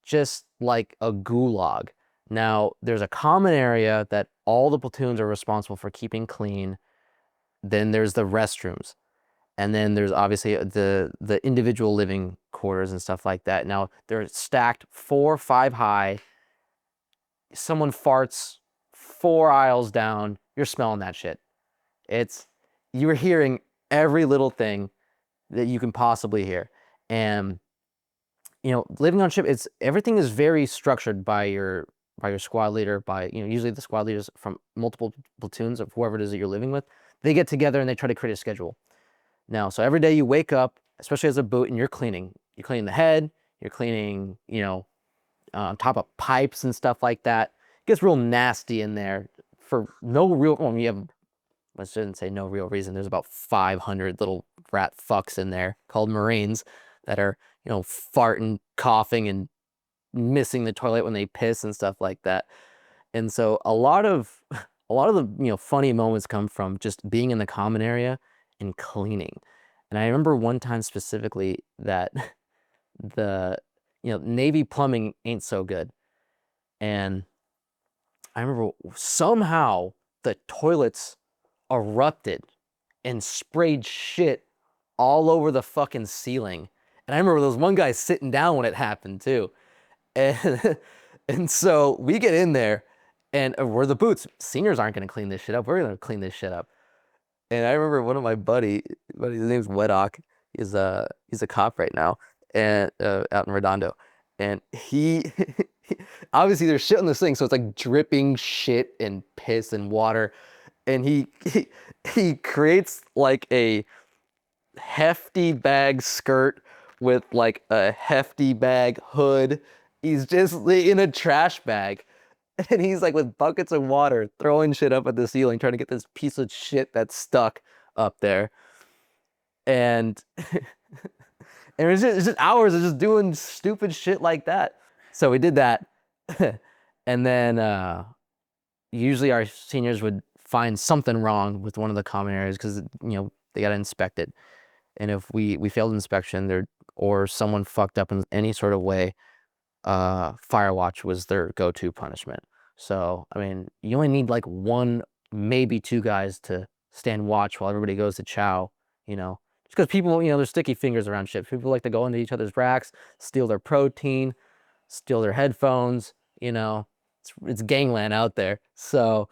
just like a gulag. Now, there's a common area that all the platoons are responsible for keeping clean. Then there's the restrooms. And then there's obviously the individual living quarters and stuff like that. Now, they're stacked 4 or 5 high. Someone farts 4 aisles down, you're smelling that shit. You're hearing every little thing that you can possibly hear. And living on ship, everything is very structured by your squad leader, by usually the squad leaders from multiple platoons of whoever it is that you're living with. They get together and they try to create a schedule. Now, so every day you wake up, especially as a boot, and you're cleaning. You're cleaning the head. You're cleaning, on top of pipes and stuff like that. It gets real nasty in there for no real. I shouldn't say no real reason. There's about 500 little rat fucks in there called Marines that are, farting, coughing, and missing the toilet when they piss and stuff like that. And so a lot of the funny moments come from just being in the common area and cleaning. And I remember one time specifically that the Navy plumbing ain't so good. And I remember somehow the toilets erupted and sprayed shit all over the fucking ceiling. And I remember there was one guy sitting down when it happened too. And and so we get in there, and we're the boots. Seniors aren't going to clean this shit up. We're going to clean this shit up. And I remember one of my buddies, his name's Weddock. He's a cop right now, and out in Redondo. And he obviously there's shit on this thing, so it's like dripping shit and piss and water. And he creates like a hefty bag skirt with like a hefty bag hood. He's just in a trash bag. And he's like with buckets of water throwing shit up at the ceiling, trying to get this piece of shit that's stuck up there. And and it's just hours of just doing stupid shit like that. So we did that. And then usually our seniors would find something wrong with one of the common areas because they got to inspect it. And if we failed inspection or someone fucked up in any sort of way, fire watch was their go-to punishment. So I mean, you only need like 1, maybe 2 guys to stand watch while everybody goes to chow, you know. Just because people, you know, there's sticky fingers around ships. People like to go into each other's racks, steal their protein, steal their headphones, you know. It's gangland out there. So,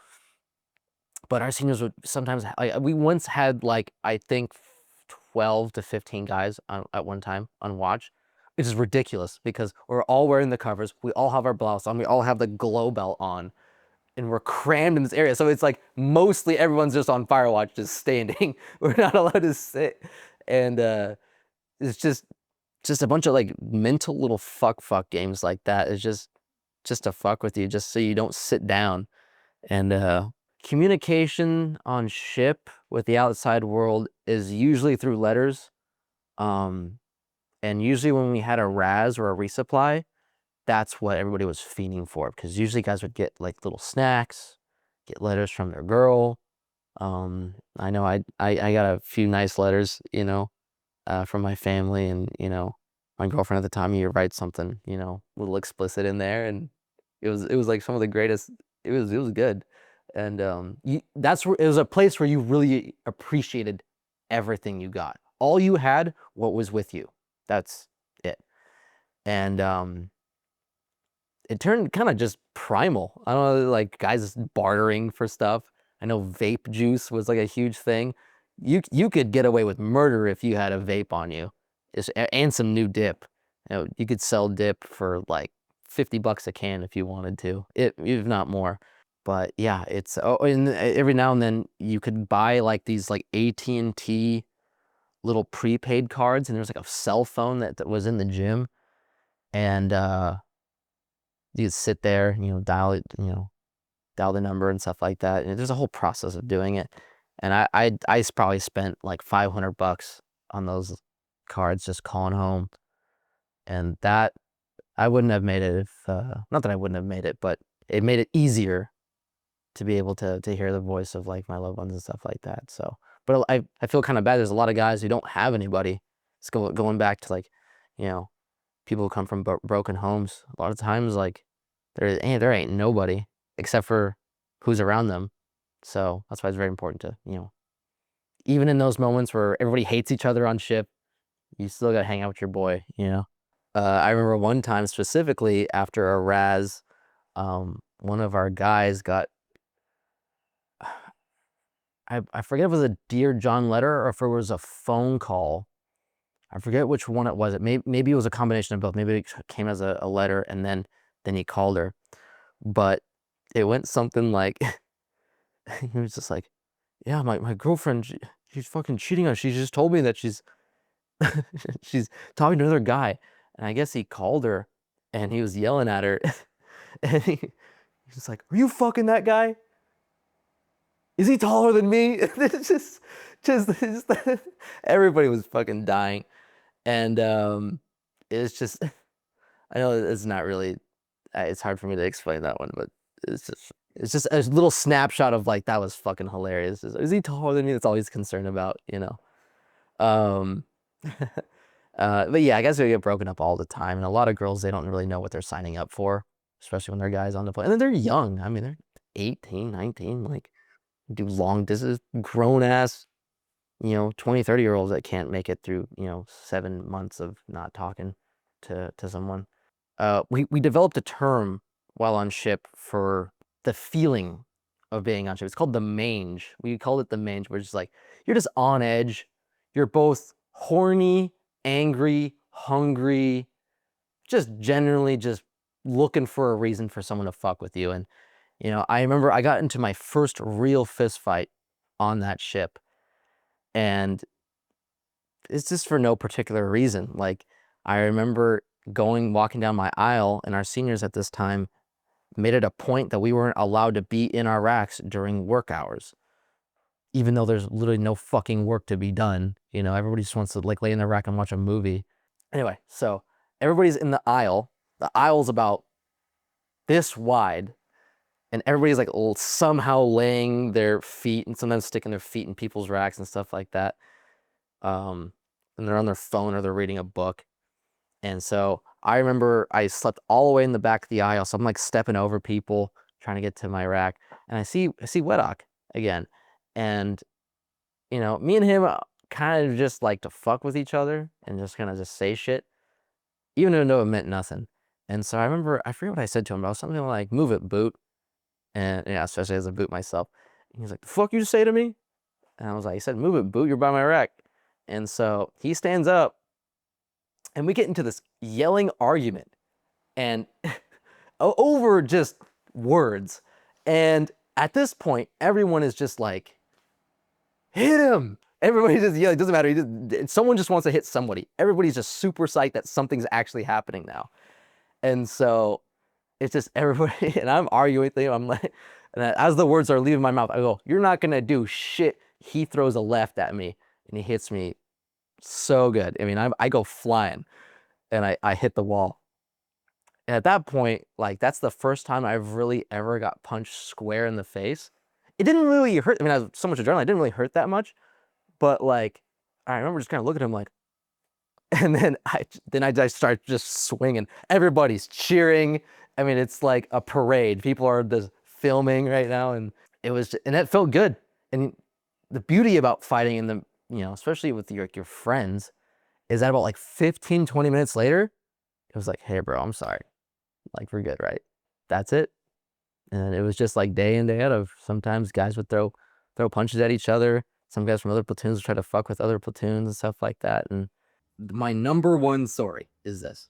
but our seniors would sometimes, we once had like, I think 12 to 15 guys at one time on watch, which is ridiculous because we're all wearing the covers. We all have our blouse on. We all have the glow belt on, and we're crammed in this area. So it's like mostly everyone's just on fire watch, just standing. We're not allowed to sit. And it's just a bunch of like mental little fuck games like that. It's just to fuck with you, just so you don't sit down. And communication on ship with the outside world is usually through letters. And usually when we had a RAS or a resupply, that's what everybody was fiending for, because usually guys would get like little snacks, get letters from their girl. I know I got a few nice letters, you know, from my family, and you know, my girlfriend at the time, you write something, you know, a little explicit in there, and it was like some of the greatest. It was good, and that's where it was a place where you really appreciated everything you got. All you had, what was with you. That's it, and it turned kind of just primal. I don't know, like guys bartering for stuff. I know vape juice was like a huge thing. You could get away with murder if you had a vape on you, and some new dip. You know, you could sell dip for like $50 a can if you wanted to, if not more. But yeah, it's and every now and then you could buy like these like AT&T little prepaid cards, and there's like a cell phone that was in the gym, and you could sit there, you know, dial it, you know, dial the number and stuff like that. And there's a whole process of doing it. And I probably spent like $500 on those cards just calling home. And that I wouldn't have made it if, not that I wouldn't have made it, but it made it easier to be able to hear the voice of like my loved ones and stuff like that. So, but I feel kind of bad. There's a lot of guys who don't have anybody. It's going back to like, you know, people who come from broken homes. A lot of times, like there ain't nobody except for who's around them. So that's why it's very important to, you know, even in those moments where everybody hates each other on ship, you still got to hang out with your boy, you know. I remember one time specifically after a RAS, one of our guys got, I forget if it was a Dear John letter or if it was a phone call. I forget which one it was. Maybe it was a combination of both. Maybe it came as a letter, and then he called her. But it went something like, he was just like, yeah, my girlfriend, she's fucking cheating on us. She just told me that she's she's talking to another guy. And I guess he called her and he was yelling at her. And he's just like, are you fucking that guy? Is he taller than me? It's just everybody was fucking dying. And it's just, I know it's not really, it's hard for me to explain that one, but it's just a little snapshot of like, that was fucking hilarious. Is he taller than me? That's all he's concerned about, you know? Um, but yeah, I guess we get broken up all the time. And a lot of girls, they don't really know what they're signing up for, especially when they're guys on the plane. And then they're young. I mean, they're 18, 19, like do long distance, grown ass, you know, 20, 30-year-olds that can't make it through, you know, 7 months of not talking to someone. We developed a term while on ship for the feeling of being on ship. It's called the mange. We called it the mange, which is like, you're just on edge. You're both horny, angry, hungry, just generally just looking for a reason for someone to fuck with you. And, you know, I remember I got into my first real fist fight on that ship. And it's just for no particular reason. Like, I remember walking down my aisle, and our seniors at this time made it a point that we weren't allowed to be in our racks during work hours, even though there's literally no fucking work to be done. You know, everybody just wants to like lay in their rack and watch a movie. Anyway, so everybody's in the aisle. The aisle's about this wide, and everybody's like somehow laying their feet and sometimes sticking their feet in people's racks and stuff like that. And they're on their phone or they're reading a book. And so I remember I slept all the way in the back of the aisle. So I'm like stepping over people trying to get to my rack. And I see Weddock again. And you know, me and him kind of just like to fuck with each other and just kind of just say shit, even though it meant nothing. And so I remember, I forget what I said to him, but it was something like, "Move it, boot." And yeah, especially as a boot myself. And he's like, "The fuck you just say to me?" And I was like, "He said, move it, boot, you're by my rack." And so he stands up and we get into this yelling argument and over just words. And at this point, everyone is just like, "Hit him." Everybody just yelling. It doesn't matter. Someone just wants to hit somebody. Everybody's just super psyched that something's actually happening now. And so it's just everybody, and I'm arguing with him. I'm like, and as the words are leaving my mouth, I go, "You're not gonna do shit." He throws a left at me, and he hits me so good. I mean, I go flying, and I hit the wall. And at that point, like that's the first time I've really ever got punched square in the face. It didn't really hurt. I mean, I had so much adrenaline. It didn't really hurt that much, but like, I remember just kind of looking at him like, and then I start just swinging. Everybody's cheering. I mean, it's like a parade. People are just filming right now, and it felt good. And the beauty about fighting in the, you know, especially with your friends, is that about like 15, 20 minutes later, it was like, "Hey, bro, I'm sorry. Like, we're good, right?" That's it. And it was just like day in, day out of sometimes guys would throw punches at each other. Some guys from other platoons would try to fuck with other platoons and stuff like that. And my number one story is this.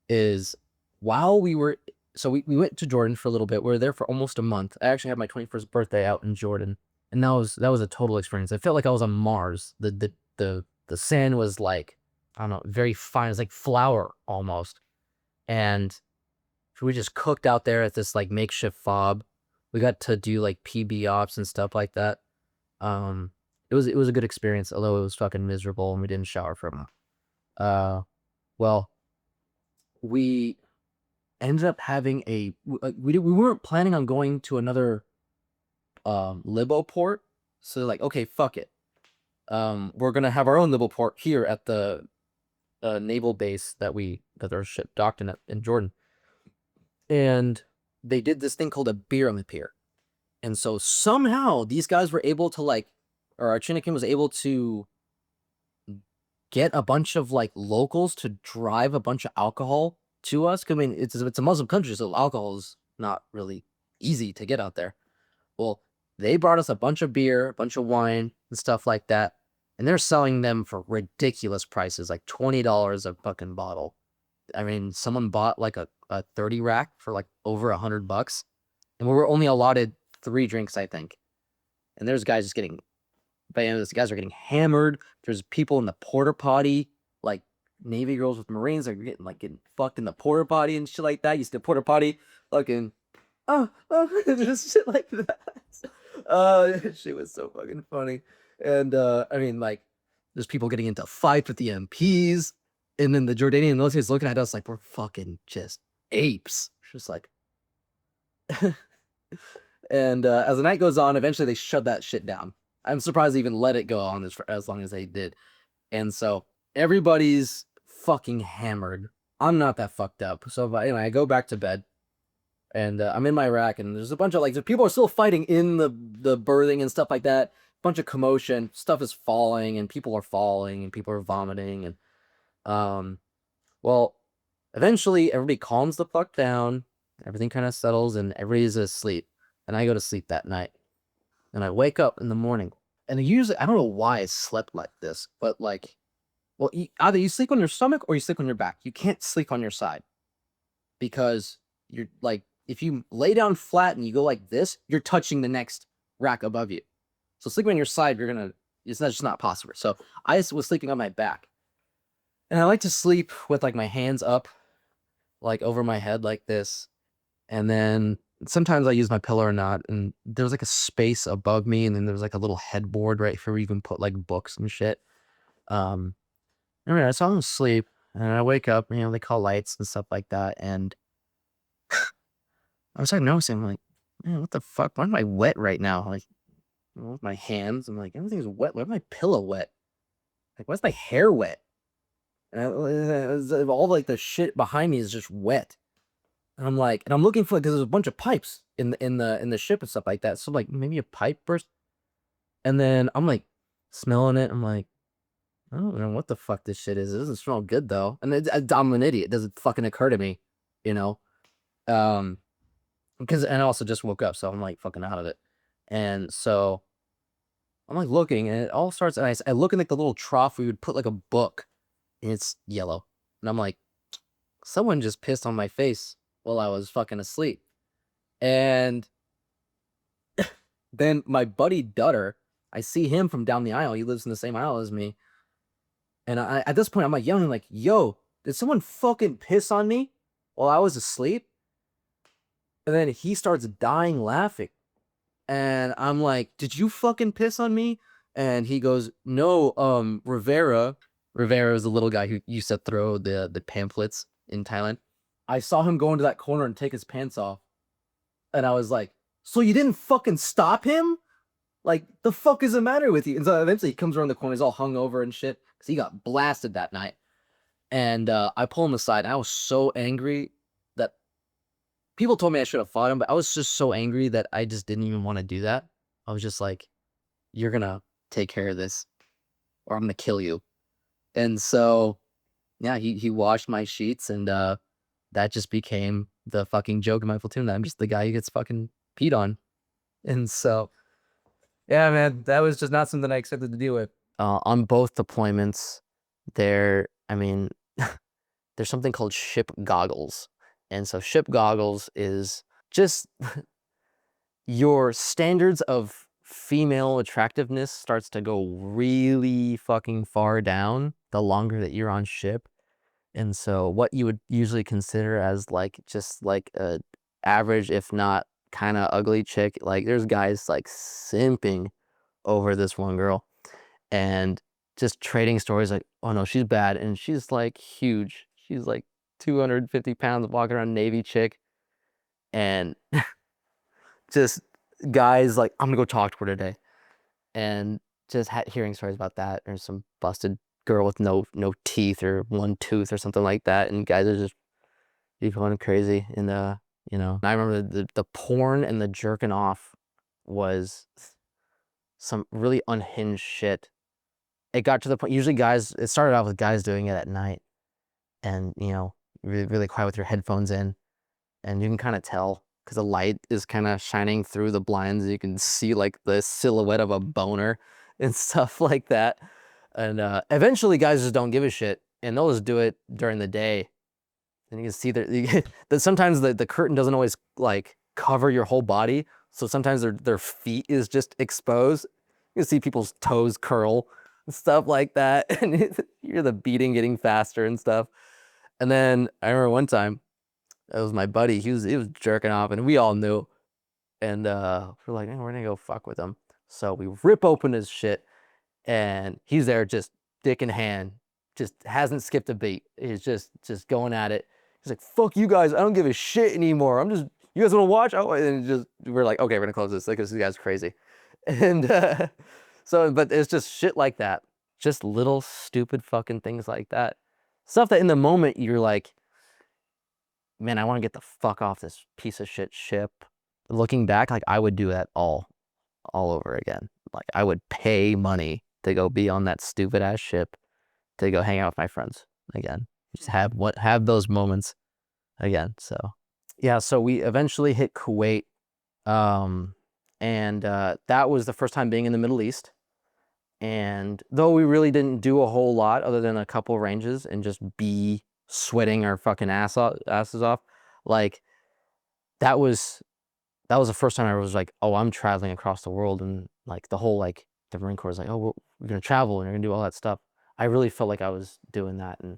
Is while we were, so we went to Jordan for a little bit. We were there for almost a month. I actually had my 21st birthday out in Jordan. And that was a total experience. I felt like I was on Mars. The sand was like, I don't know, very fine. It was like flour almost. And we just cooked out there at this like makeshift fob. We got to do like PB ops and stuff like that. It was a good experience, although it was fucking miserable and we didn't shower for a month. Well, we ended up having we weren't planning on going to another libo port. So like, okay, fuck it. We're gonna have our own libo port here at the naval base that our ship docked in Jordan. And they did this thing called a beer on the pier. And so somehow these guys were able to like, or our Chinook was able to get a bunch of like locals to drive a bunch of alcohol to us. 'Cause, I mean, it's a Muslim country, so alcohol is not really easy to get out there. Well, they brought us a bunch of beer, a bunch of wine, and stuff like that, and they're selling them for ridiculous prices, like $20 a fucking bottle. I mean, someone bought like a 30 rack for like over $100, and we were only allotted 3 drinks, I think. And there's guys just getting, these guys are getting hammered. There's people in the porta potty, like Navy girls with Marines are getting fucked in the porta potty and shit like that. You see the porta potty, fucking, just shit like that. Shit was so fucking funny. And I mean, like, there's people getting into fights with the MPs, and then the Jordanian military is looking at us like we're fucking just apes. Just like, and as the night goes on, eventually they shut that shit down. I'm surprised they even let it go on for as long as they did. And so everybody's fucking hammered. I'm not that fucked up. So anyway, I go back to bed. And I'm in my rack, and there's a bunch of like, people are still fighting in the berthing and stuff like that. Bunch of commotion, stuff is falling, and people are falling, and people are vomiting, and well, eventually everybody calms the fuck down. Everything kind of settles, and everybody's asleep. And I go to sleep that night, and I wake up in the morning, and usually I don't know why I slept like this, but like, well, either you sleep on your stomach or you sleep on your back. You can't sleep on your side because you're like, if you lay down flat and you go like this, you're touching the next rack above you. So sleeping on your side, it's just not possible. So I just was sleeping on my back. And I like to sleep with like my hands up, like over my head like this. And then sometimes I use my pillow or not. And there was like a space above me. And then there was like a little headboard right here where you can put like books and shit. Anyway, so I'm asleep and I wake up, you know, they call lights and stuff like that. And I was like noticing, like, man, what the fuck? Why am I wet right now? Like, with my hands, I'm like, everything's wet. Why is my pillow wet? Like, why's my hair wet? And all like the shit behind me is just wet. And I'm like, and I'm looking for, because there's a bunch of pipes in the ship and stuff like that. So like maybe a pipe burst. And then I'm like smelling it. I'm like, I don't know what the fuck this shit is. It doesn't smell good though. And I'm an idiot. It doesn't fucking occur to me, you know? Um, and I also just woke up, so I'm like fucking out of it. And so I'm like looking, and it all starts. And I look in like the little trough where you would put like a book, and it's yellow. And I'm like, someone just pissed on my face while I was fucking asleep. And then my buddy Dutter, I see him from down the aisle. He lives in the same aisle as me. And at this point, I'm like yelling, like, yo, did someone fucking piss on me while I was asleep? And then he starts dying laughing. And I'm like, did you fucking piss on me? And he goes, no, Rivera. Rivera is the little guy who used to throw the pamphlets in Thailand. I saw him go into that corner and take his pants off. And I was like, so you didn't fucking stop him? Like, the fuck is the matter with you? And so eventually he comes around the corner, he's all hungover and shit, because he got blasted that night. And I pull him aside, and I was so angry that people told me I should have fought him, but I was just so angry that I just didn't even want to do that. I was just like, you're gonna take care of this, or I'm gonna kill you. And so, yeah, he washed my sheets, and that just became the fucking joke in my platoon that I'm just the guy who gets fucking peed on. And so, yeah, man, that was just not something I expected to deal with. On both deployments, I mean, there's something called ship goggles. And so ship goggles is just your standards of female attractiveness starts to go really fucking far down the longer that you're on ship. And so what you would usually consider as like just like a average, if not kind of ugly chick, like there's guys like simping over this one girl and just trading stories like, oh no, she's bad. And she's like huge. She's like 250 pounds walking around, Navy chick. And just guys like, I'm gonna go talk to her today. And just hearing stories about that. There's some busted girl with no teeth or one tooth or something like that. And guys are just going crazy. And I remember the porn and the jerking off was some really unhinged shit. It got to the point, usually it started out with guys doing it at night and, really, really quiet with your headphones in. And you can kind of tell because the light is kind of shining through the blinds. You can see like the silhouette of a boner and stuff like that. And eventually guys just don't give a shit and they'll just do it during the day. And you can see that sometimes the curtain doesn't always like cover your whole body. So sometimes their feet is just exposed. You can see people's toes curl and stuff like that. And you hear the beating getting faster and stuff. And then I remember one time, it was my buddy. He was jerking off, and we all knew. And we're like, we're gonna go fuck with him. So we rip open his shit, and he's there just dick in hand, just hasn't skipped a beat. He's just going at it. He's like, fuck you guys, I don't give a shit anymore. You guys wanna watch? Oh, and we're like, okay, we're gonna close this because this guy's crazy. And but it's just shit like that. Just little stupid fucking things like that. Stuff that in the moment you're like, man, I want to get the fuck off this piece of shit ship. Looking back, like I would do that all over again. Like I would pay money to go be on that stupid ass ship to go hang out with my friends again. Just have those moments again. So yeah, so we eventually hit Kuwait. And that was the first time being in the Middle East. And though we really didn't do a whole lot other than a couple ranges and just be sweating our fucking asses off, like that was the first time I was like, oh, I'm traveling across the world. And like the whole, like the Marine Corps is like, oh, we're gonna travel and you're gonna do all that stuff. I really felt like I was doing that. And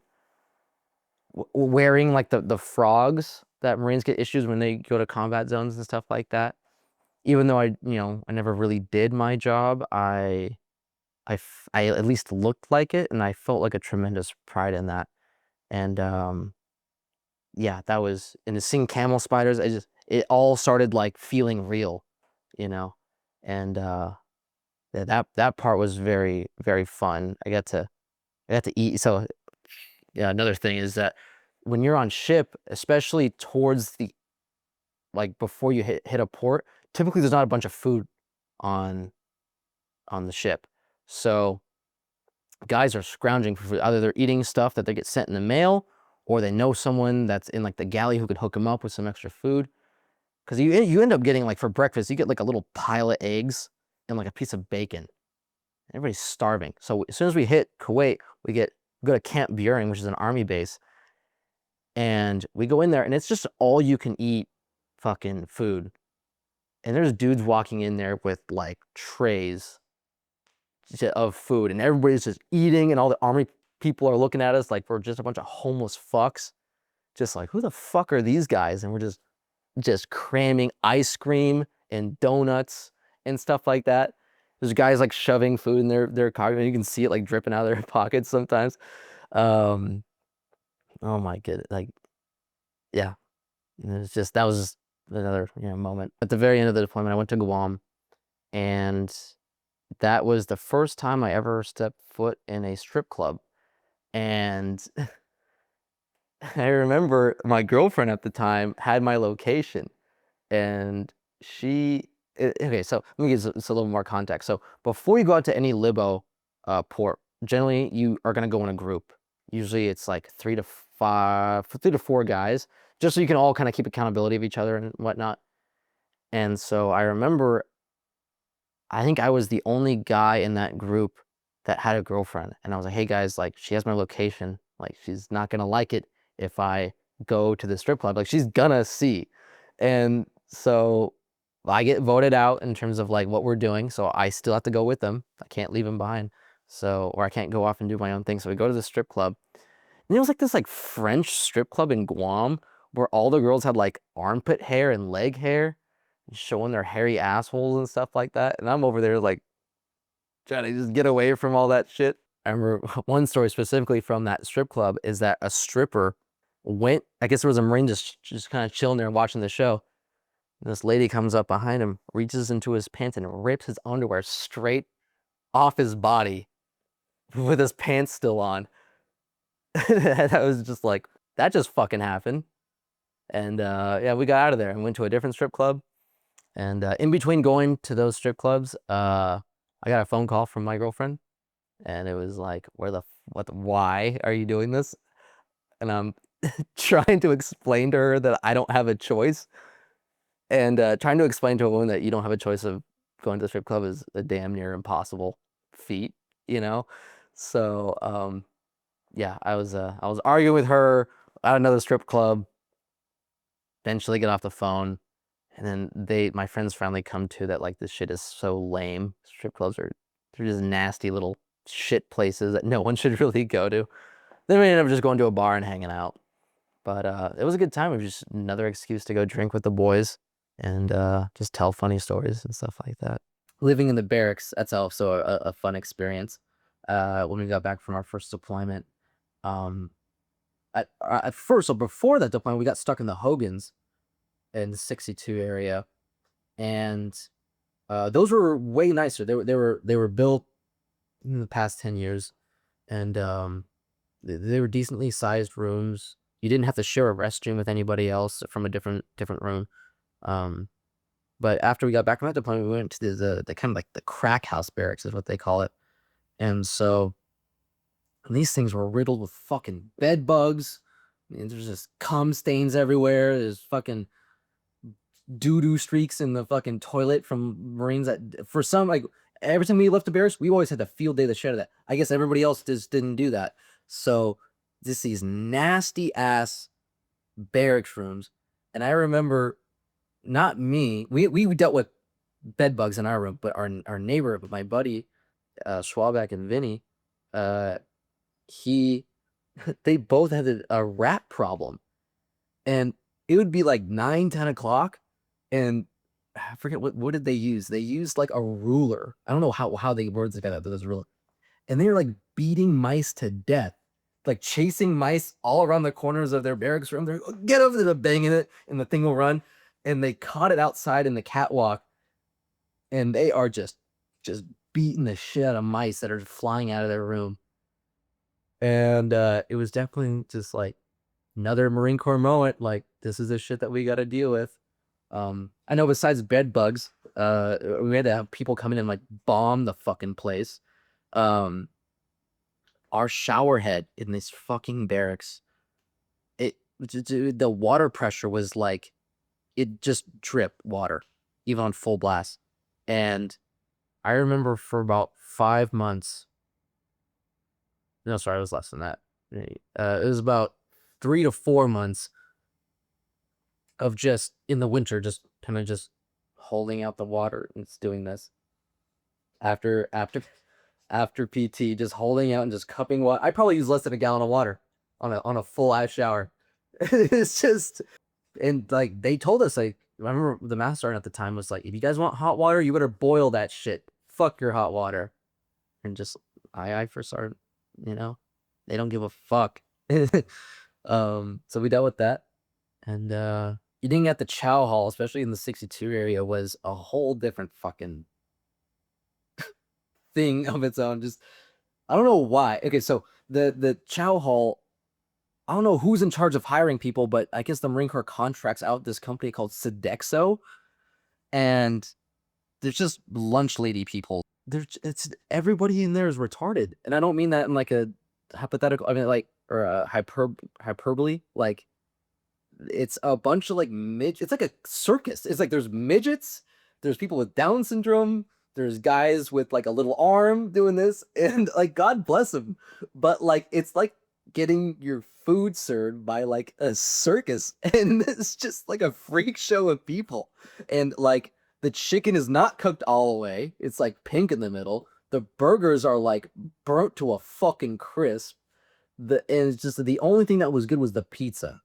wearing like the frogs that Marines get issues when they go to combat zones and stuff like that, even though I never really did my job, I at least looked like it, and I felt like a tremendous pride in that. And yeah, that was, and seeing camel spiders, it all started like feeling real, and that part was very, very fun. I got to eat. So yeah, another thing is that when you're on ship, especially towards the, like before you hit a port, typically there's not a bunch of food on on the ship. So guys are scrounging for food. Either they're eating stuff that they get sent in the mail, or they know someone that's in like the galley who could hook them up with some extra food. Because you end up getting, like, for breakfast, you get like a little pile of eggs and like a piece of bacon. Everybody's starving. So as soon as we hit Kuwait, we go to Camp Buring, which is an army base, and we go in there, and it's just all you can eat fucking food. And there's dudes walking in there with like trays of food, and everybody's just eating, and all the army people are looking at us like we're just a bunch of homeless fucks. Just like, who the fuck are these guys? And we're just cramming ice cream and donuts and stuff like that. There's guys like shoving food in their cargo, and you can see it like dripping out of their pockets sometimes. Oh my goodness, like, yeah, it's just, that was another, moment. At the very end of the deployment, I went to Guam, and that was the first time I ever stepped foot in a strip club. And I remember my girlfriend at the time had my location, and okay, so let me give you a little more context. So before you go out to any libo port, generally you are going to go in a group. Usually it's like 3 to 4 guys, just so you can all kind of keep accountability of each other and whatnot. And so I remember, I think I was the only guy in that group that had a girlfriend. And I was like, hey guys, like, she has my location. Like, she's not going to like it if I go to the strip club. Like, she's gonna see. And so I get voted out in terms of like what we're doing. So I still have to go with them. I can't leave them behind. So, or I can't go off and do my own thing. So we go to the strip club. And it was like this like French strip club in Guam where all the girls had like armpit hair and leg hair, showing their hairy assholes and stuff like that. And I'm over there like trying to just get away from all that shit. I remember one story specifically from that strip club is that a stripper went, I guess there was a Marine just kind of chilling there watching the show. And this lady comes up behind him, reaches into his pants and rips his underwear straight off his body with his pants still on. And I was just like, that just fucking happened. And yeah, we got out of there and went to a different strip club. And in between going to those strip clubs, I got a phone call from my girlfriend, and it was like, why are you doing this? And I'm trying to explain to her that I don't have a choice, and trying to explain to a woman that you don't have a choice of going to the strip club is a damn near impossible feat, you know? So, yeah, I was arguing with her at another strip club, eventually get off the phone. And then my friends finally come to that, like, this shit is so lame. Strip clubs they're just nasty little shit places that no one should really go to. Then we ended up just going to a bar and hanging out. But it was a good time. It was just another excuse to go drink with the boys and just tell funny stories and stuff like that. Living in the barracks, that's also a fun experience. When we got back from our first deployment, at first, so before that deployment, we got stuck in the Hogans in the 62 area, and those were way nicer. They were built in the past 10 years, and they were decently sized rooms. You didn't have to share a restroom with anybody else from a different room. But after we got back from that deployment, we went to the kind of like the crack house barracks is what they call it. And so these things were riddled with fucking bed bugs. I mean, there's just cum stains everywhere. There's fucking doo-doo streaks in the fucking toilet from Marines that, for some, like, every time we left the barracks, we always had to field day the shit of that. I guess everybody else just didn't do that. So just these nasty ass barracks rooms. And I remember, not me, we dealt with bed bugs in our room, but our neighbor, my buddy, Schwabach and Vinny, they both had a rat problem. And it would be like 9-10 o'clock, and I forget what did they use. They used like a ruler. I don't know how they words it that, but there's a ruler. And they were like beating mice to death, like chasing mice all around the corners of their barracks room. They're like, get over there, banging it, and the thing will run. And they caught it outside in the catwalk, and they are just beating the shit out of mice that are flying out of their room. And it was definitely just like another Marine Corps moment. Like, this is the shit that we got to deal with. I know besides bed bugs, We had to have people come in and like bomb the fucking place. Our shower head in this fucking barracks, the water pressure was like, it just dripped water, even on full blast. And I remember for about 5 months. No, sorry, it was less than that. It was about 3 to 4 months of just in the winter, just kind of just holding out the water and just doing this. After PT, just holding out and just cupping water. I probably use less than a gallon of water on a full ass shower. It's just, and like they told us, like I remember the master sergeant at the time was like, if you guys want hot water, you better boil that shit. Fuck your hot water. And just aye for sergeant, you know, they don't give a fuck. So we dealt with that, and eating at the chow hall, especially in the 62 area, was a whole different fucking thing of its own. Just I don't know why. Okay, so the chow hall, I don't know who's in charge of hiring people, but I guess the Marine Corps contracts out this company called Sodexo, and there's just lunch lady people. It's everybody in there is retarded, and I don't mean that in like a hypothetical. I mean like or a hyperbole. Like it's a bunch of like it's like a circus. It's like there's midgets, there's people with Down syndrome, there's guys with like a little arm doing this, and like God bless them, but like it's like getting your food served by like a circus, and it's just like a freak show of people, and like the chicken is not cooked all the way. It's like pink in the middle. The burgers are like burnt to a fucking crisp. And it's just the only thing that was good was the pizza.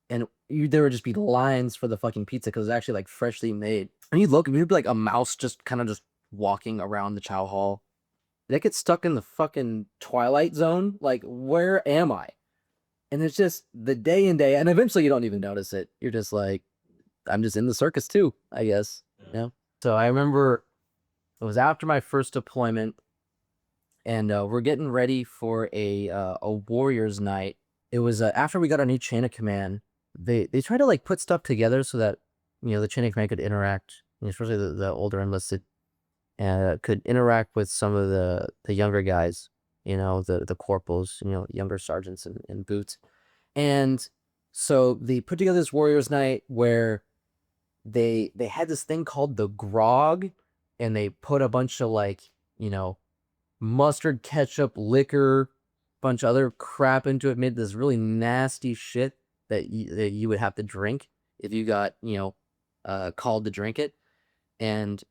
And there would just be lines for the fucking pizza because it's actually like freshly made. And you'd look, you'd be like a mouse just kind of just walking around the chow hall. They get stuck in the fucking Twilight Zone. Like, where am I? And it's just the day and day. And eventually you don't even notice it. You're just like, I'm just in the circus too, I guess. Yeah. So I remember it was after my first deployment, and we're getting ready for a Warriors night. It was after we got our new chain of command. They tried to like put stuff together so that the chain of command could interact, especially the older enlisted, could interact with some of the younger guys, the corporals, younger sergeants and boots. And so they put together this Warriors night where they had this thing called the grog, and they put a bunch of like, mustard, ketchup, liquor, bunch of other crap into it, made this really nasty shit that you would have to drink if you got, called to drink it. And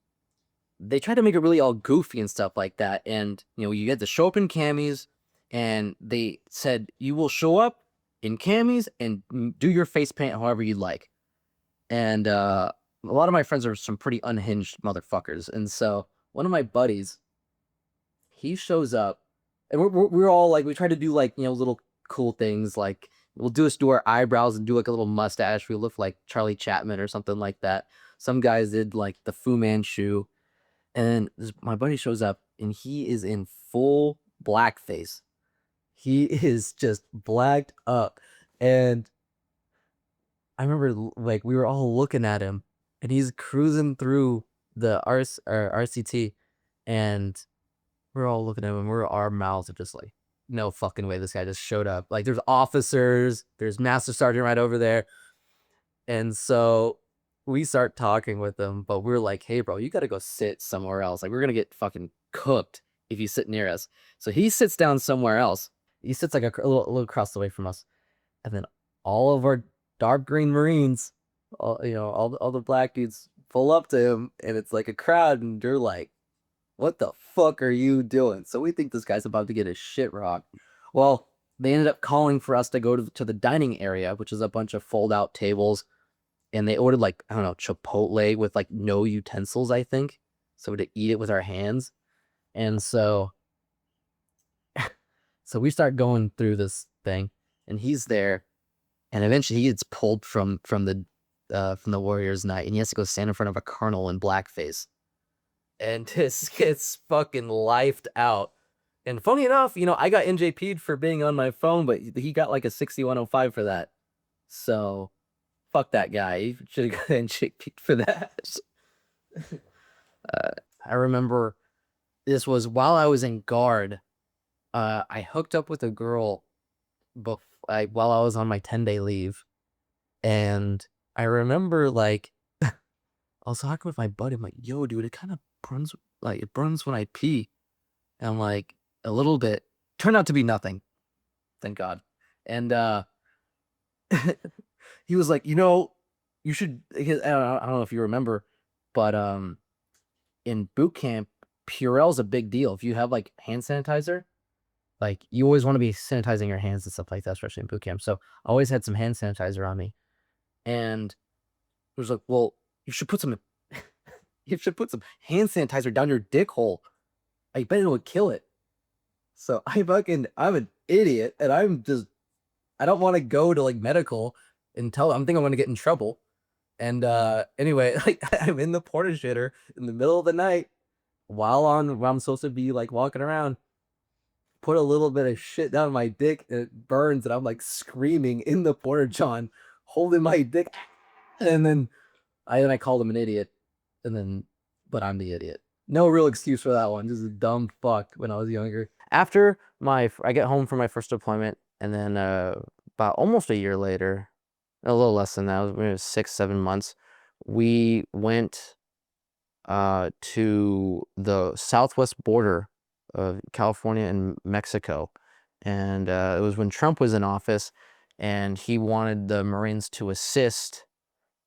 they tried to make it really all goofy and stuff like that. And, you had to show up in camis, and they said, you will show up in camis and do your face paint however you like. And a lot of my friends are some pretty unhinged motherfuckers. And so one of my buddies, he shows up, and we're all like, we try to do like, little cool things. Like we'll do our eyebrows and do like a little mustache. We look like Charlie Chapman or something like that. Some guys did like the Fu Manchu. And my buddy shows up, and he is in full blackface. He is just blacked up. And I remember like we were all looking at him, and he's cruising through the RCT, and we're all looking at him, and our mouths are just like, no fucking way this guy just showed up. Like there's officers, there's Master Sergeant right over there. And so we start talking with him, but we're like, hey bro, you gotta go sit somewhere else. Like we're gonna get fucking cooked if you sit near us. So he sits down somewhere else. He sits like a little across the way from us. And then all of our dark green Marines, all the black dudes pull up to him, and it's like a crowd, and they're like, what the fuck are you doing? So we think this guy's about to get his shit rocked. Well, they ended up calling for us to go to the dining area, which is a bunch of fold out tables. And they ordered like, I don't know, Chipotle with like no utensils, I think. So to eat it with our hands. And so we start going through this thing, and he's there, and eventually he gets pulled from the Warriors night, and he has to go stand in front of a colonel in blackface. And this gets fucking lifed out. And funny enough, I got NJP'd for being on my phone, but he got like a 6105 for that. So fuck that guy. He should have got NJP'd for that. I remember this was while I was in guard. I hooked up with a girl while I was on my 10-day leave. And I remember like I was talking with my buddy. I'm like, yo, dude, it kind of burns, like it burns when I pee. And I'm like, a little bit. Turned out to be nothing. Thank God. And he was like, you should. I don't know if you remember, but in boot camp, Purell's a big deal. If you have like hand sanitizer, like you always want to be sanitizing your hands and stuff like that, especially in boot camp. So I always had some hand sanitizer on me, and it was like, well, you should put some hand sanitizer down your dick hole. I bet it would kill it. So I'm an idiot, and I don't want to go to like medical and I'm thinking I'm gonna get in trouble. And anyway, like I'm in the porta shitter in the middle of the night while I'm supposed to be like walking around, put a little bit of shit down my dick and it burns, and I'm like screaming in the porta john, holding my dick, and then I called him an idiot, but I'm the idiot. No real excuse for that one. Just a dumb fuck when I was younger. After I get home from my first deployment, and then about almost a year later, a little less than that, it was 6-7 months, we went to the southwest border of California and Mexico. And it was when Trump was in office, and he wanted the Marines to assist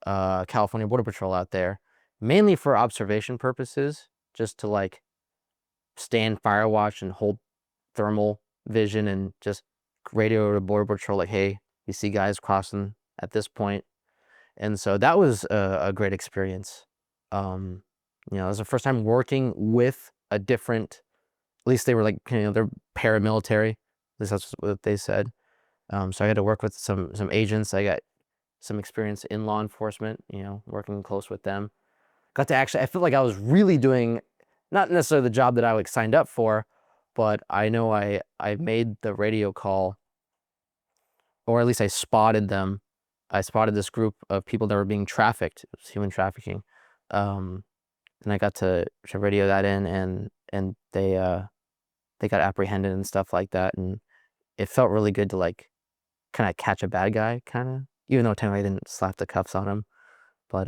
California Border Patrol out there, mainly for observation purposes, just to like stand fire watch and hold thermal vision and just radio to Border Patrol like, hey, you see guys crossing at this point. And so that was a great experience. It was the first time working with a different, at least they were like, they're paramilitary. At least that's what they said. So I had to work with some agents. I got some experience in law enforcement, working close with them. Got to I feel like I was really doing, not necessarily the job that I like signed up for, but I know I made the radio call, or at least I spotted them. I spotted this group of people that were being trafficked. It was human trafficking. And I got to radio that in, and they got apprehended and stuff like that. And it felt really good to like kind of catch a bad guy, kind of, even though technically I didn't slap the cuffs on him. But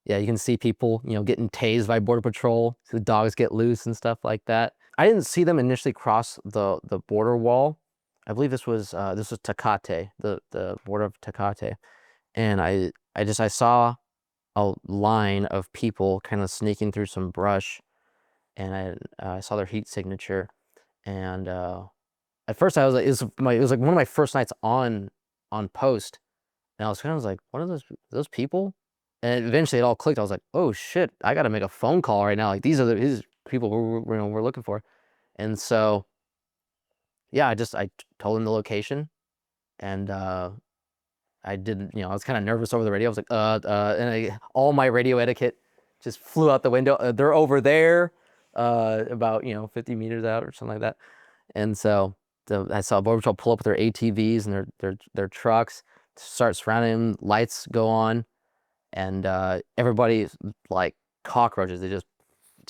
yeah, you can see people, getting tased by Border Patrol. The dogs get loose and stuff like that. I didn't see them initially cross the border wall. I believe this was Tecate, the border of Tecate, and I saw a line of people kind of sneaking through some brush, and I saw their heat signature, and at first I was like, it was like one of my first nights on post, and I was kind of like, what are those people? And eventually it all clicked. I was like, oh shit, I got to make a phone call right now. Like these are these people we're looking for. And so yeah, I told him the location, and I didn't, I was kind of nervous over the radio. I was like, and all my radio etiquette just flew out the window. They're over there, about 50 meters out or something like that. And so I saw Border Patrol pull up with their ATVs and their trucks, start surrounding them, lights go on, and everybody like cockroaches. They just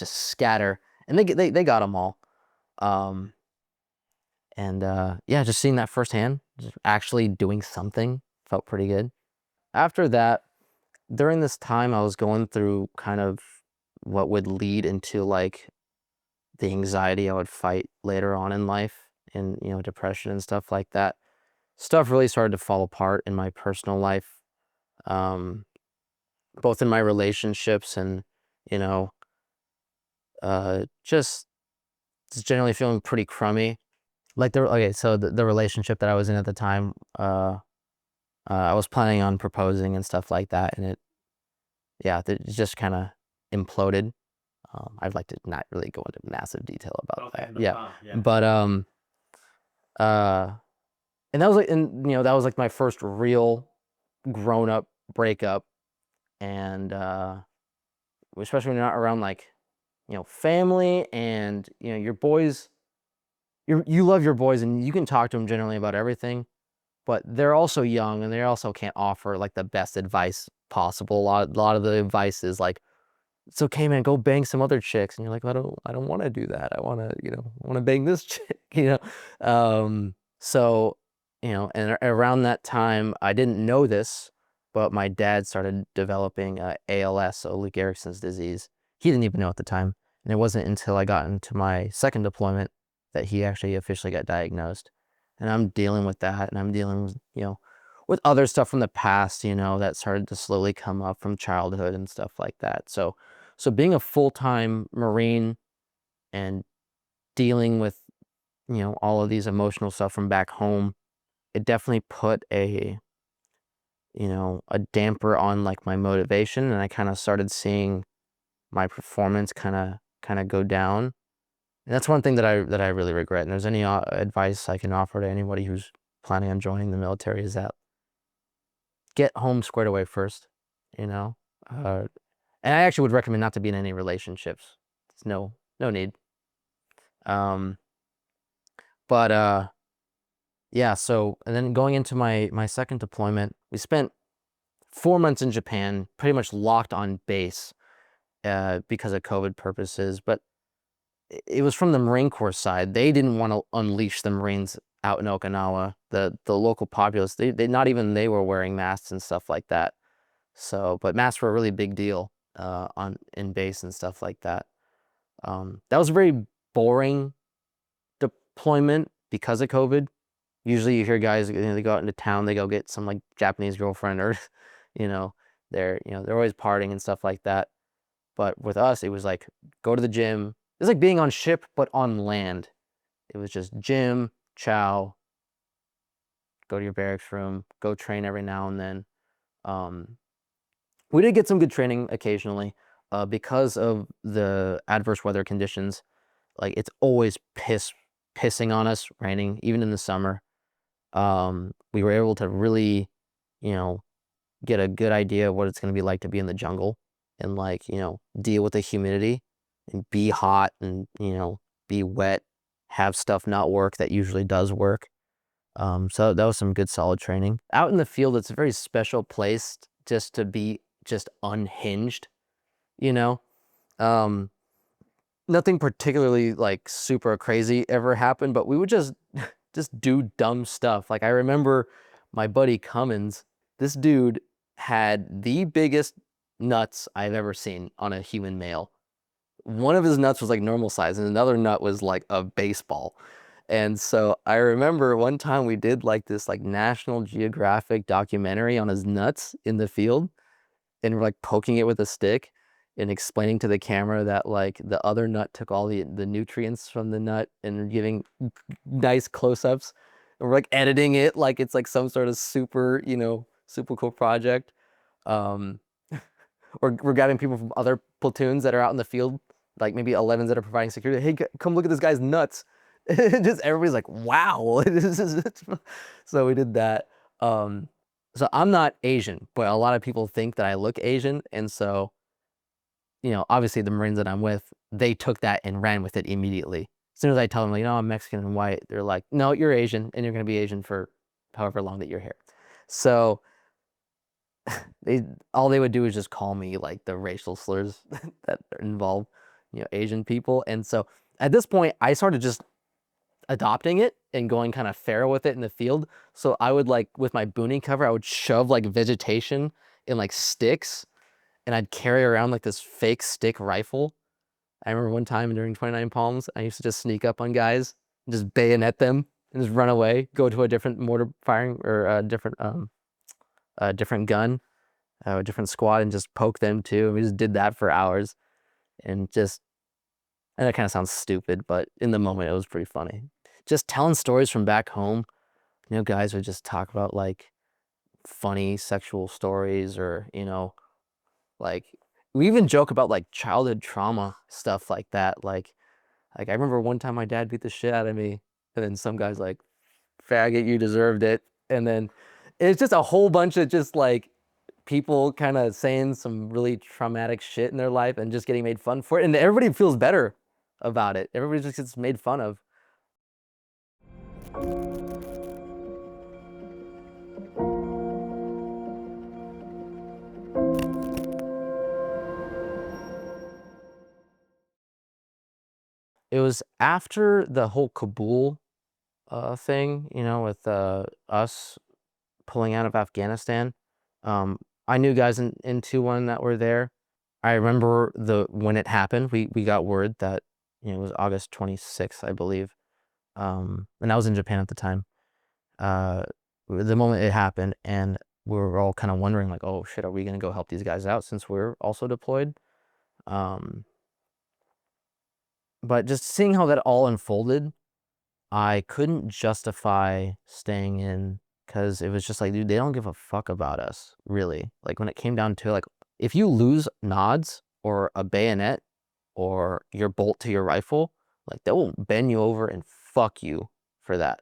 scatter, and they got them all. And yeah, just seeing that firsthand, just actually doing something felt pretty good. After that, during this time, I was going through kind of what would lead into like the anxiety I would fight later on in life, and depression and stuff like that. Stuff really started to fall apart in my personal life, both in my relationships and you know just generally feeling pretty crummy. Like so the relationship that I was in at the time, I was planning on proposing and stuff like that, and it just kind of imploded. I'd like to not really go into massive detail about that. No Yeah. problem, yeah. But and that was like, and that was like my first real grown up breakup, and especially when you're not around like family, and your boys, you love your boys, and you can talk to them generally about everything, but they're also young, and they also can't offer like the best advice possible. A lot of the advice is like it's okay, man, go bang some other chicks. And you're like, I don't want to do that. I want to, I want to bang this chick, So, and around that time, I didn't know this, but my dad started developing ALS, so Lou Gehrig's disease. He didn't even know at the time. And it wasn't until I got into my second deployment that he actually officially got diagnosed. And I'm dealing with that, and I'm dealing with, with other stuff from the past, that started to slowly come up from childhood and stuff like that. So being a full-time Marine and dealing with, all of these emotional stuff from back home, it definitely put a damper on like my motivation, and I kind of started seeing my performance kind of go down. And that's one thing that I really regret. And there's any advice I can offer to anybody who's planning on joining the military is that get home squared away first, you know. And I actually would recommend not to be in any relationships. It's no need. Um, but yeah. So and then going into my second deployment, we spent 4 months in Japan, pretty much locked on base because of COVID purposes. But it was from the Marine Corps side. They didn't want to unleash the Marines out in Okinawa. The local populace, they not even they were wearing masks and stuff like that. So, but masks were a really big deal on in base and stuff like that. That was a very boring deployment because of COVID. Usually, you hear guys, they go out into town, they go get some like Japanese girlfriend, or you know, they're always partying and stuff like that. But with us, it was like go to the gym. It's like being on ship, but on land. It was just gym, chow, go to your barracks room, go train every now and then. Um, we did get some good training occasionally because of the adverse weather conditions. Like it's always pissing on us, raining, even in the summer. We were able to really, you know, get a good idea of what it's going to be like to be in the jungle and like, deal with the humidity and be hot and, be wet, have stuff not work that usually does work. So that was some good solid training. Out in the field, it's a very special place just to be just unhinged, you know? Um, Nothing particularly like super crazy ever happened, but we would just do dumb stuff. Like I remember my buddy Cummins, this dude had the biggest nuts I've ever seen on a human male. One of his nuts was like normal size and another nut was like a baseball. And so I remember one time we did like this like National Geographic documentary on his nuts in the field, and we're like poking it with a stick and explaining to the camera that like the other nut took all the nutrients from the nut and giving nice close-ups. And we're like editing it like it's like some sort of super, super cool project. Um, we're grabbing people from other platoons that are out in the field, like maybe 11s that are providing security. Hey, come look at this guy's nuts. Just everybody's like, wow. So we did that. So I'm not Asian, but a lot of people think that I look Asian. And so, obviously the Marines that I'm with, they took that and ran with it immediately. As soon as I tell them, like, I'm Mexican and white, they're like, no, you're Asian and you're going to be Asian for however long that you're here. So all they would do is just call me like the racial slurs that involve, Asian people. And so at this point, I started just adopting it and going kind of feral with it in the field. So I would like with my boonie cover, I would shove like vegetation in like sticks, and I'd carry around like this fake stick rifle. I remember one time during 29 Palms, I used to just sneak up on guys and just bayonet them and just run away, go to a different mortar firing or a different gun, a different squad, and just poke them too. And we just did that for hours, and that kind of sounds stupid, but in the moment it was pretty funny. Just telling stories from back home, guys would just talk about like funny sexual stories or, like we even joke about like childhood trauma, stuff like that. Like I remember one time my dad beat the shit out of me, and then some guy's like, faggot, you deserved it. And then it's just a whole bunch of just like people kind of saying some really traumatic shit in their life and just getting made fun for it. And everybody feels better about it. Everybody just gets made fun of. was after the whole Kabul thing, you know, with us pulling out of Afghanistan. I knew guys in 2-1 that were there. I remember when it happened, we got word that, you know, it was August 26th, I believe. And I was in Japan at the time. The moment it happened, and we were all kind of wondering, like, oh shit, are we gonna go help these guys out since we're also deployed? But just seeing how that all unfolded, I couldn't justify staying in because it was just like, dude, they don't give a fuck about us, really. Like when it came down to like, if you lose nods or a bayonet or your bolt to your rifle, like they will bend you over and fuck you for that.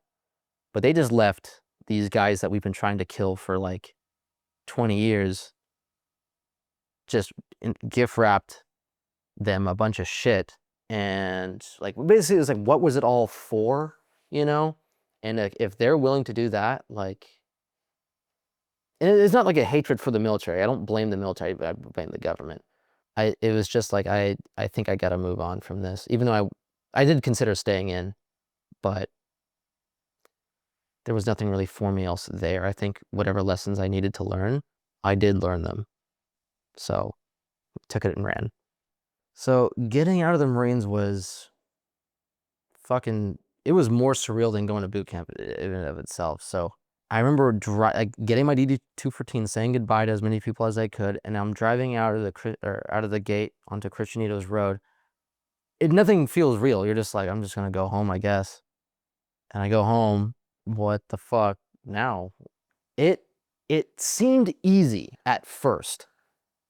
But they just left these guys that we've been trying to kill for like 20 years, just gift wrapped them a bunch of shit. And like basically it was like, what was it all for, you know? And if they're willing to do that, like, and it's not like a hatred for the military. I don't blame the military, but I blame the government. It was just like, I think I got to move on from this, even though I did consider staying in, but there was nothing really for me else there. I think whatever lessons I needed to learn, I did learn them. So took it and ran. So getting out of the Marines was fucking, it was more surreal than going to boot camp in and of itself. So I remember getting my DD-214, saying goodbye to as many people as I could, and I'm driving out of the gate onto Christianitos Road. Nothing feels real. You're just like, I'm just gonna go home, I guess. And I go home. What the fuck now? It seemed easy at first,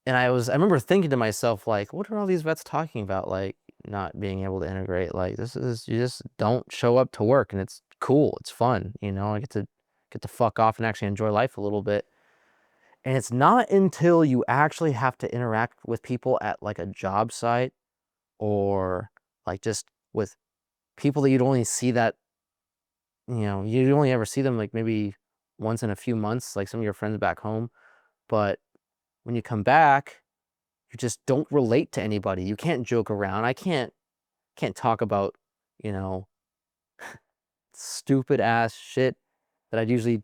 and I remember thinking to myself, like, what are all these vets talking about? Like, not being able to integrate. Like, this is, you just don't show up to work, and it's cool. It's fun. You know, I get to fuck off and actually enjoy life a little bit. And it's not until you actually have to interact with people at like a job site or like just with people that you'd only see that, you know, you only ever see them like maybe once in a few months, like some of your friends back home. But when you come back, you just don't relate to anybody. You can't joke around. I can't talk about, you know, stupid ass shit that I'd usually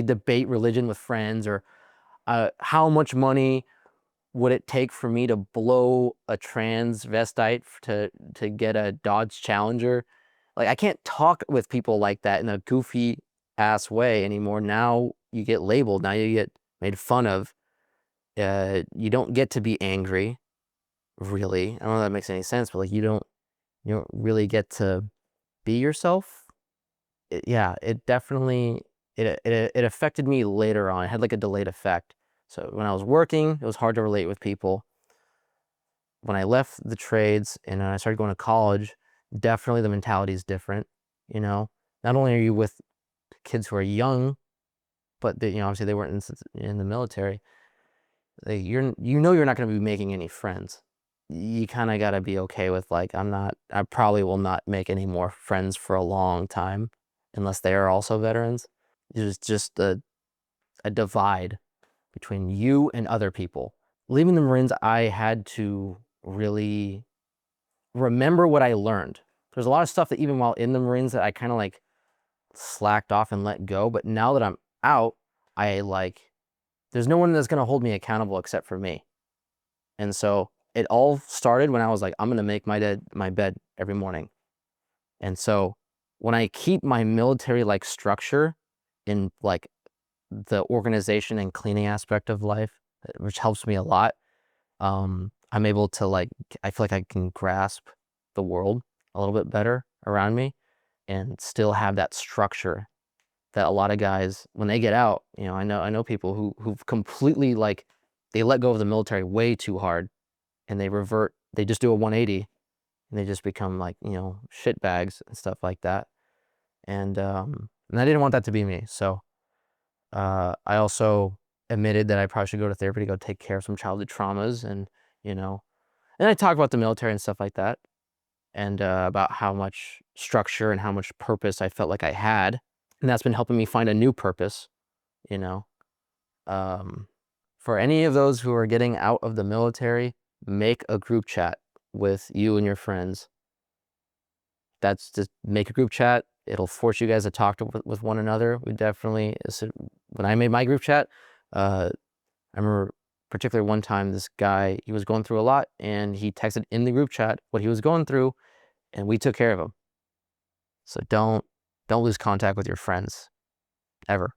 debate religion with friends, or how much money would it take for me to blow a transvestite to get a Dodge Challenger? Like, I can't talk with people like that in a goofy ass way anymore. Now you get labeled. Now you get made fun of. You don't get to be angry, really. I don't know if that makes any sense, but like you don't really get to be yourself. Yeah, it definitely it affected me later on. It had like a delayed effect. So when I was working, it was hard to relate with people. When I left the trades and I started going to college, definitely the mentality is different. You know, not only are you with kids who are young, but they, you know, obviously they weren't in the military. You're not going to be making any friends. You kind of got to be okay with like, I probably will not make any more friends for a long time unless they are also veterans. There's just a divide between you and other people. Leaving the Marines, I had to really remember what I learned. There's a lot of stuff that even while in the Marines that I kind of like slacked off and let go. But now that I'm out, there's no one that's going to hold me accountable except for me. And so it all started when I was like, I'm going to make my bed every morning. And so when I keep my military like structure in like the organization and cleaning aspect of life, which helps me a lot, I'm able to like, I feel like I can grasp the world a little bit better around me and still have that structure that a lot of guys, when they get out, you know, I know people who've completely like, they let go of the military way too hard and they just do a 180 and they just become like, you know, shit bags and stuff like that. And I didn't want that to be me. So I also admitted that I probably should go to therapy to go take care of some childhood traumas, and, you know, and I talk about the military and stuff like that, and about how much structure and how much purpose I felt like I had. And that's been helping me find a new purpose, you know. For any of those who are getting out of the military, make a group chat with you and your friends. that's just make a group chat. It'll force you guys to talk with one another. We definitely, when I made my group chat, I remember particularly one time this guy, he was going through a lot, and he texted in the group chat what he was going through, and we took care of him. So don't lose contact with your friends ever.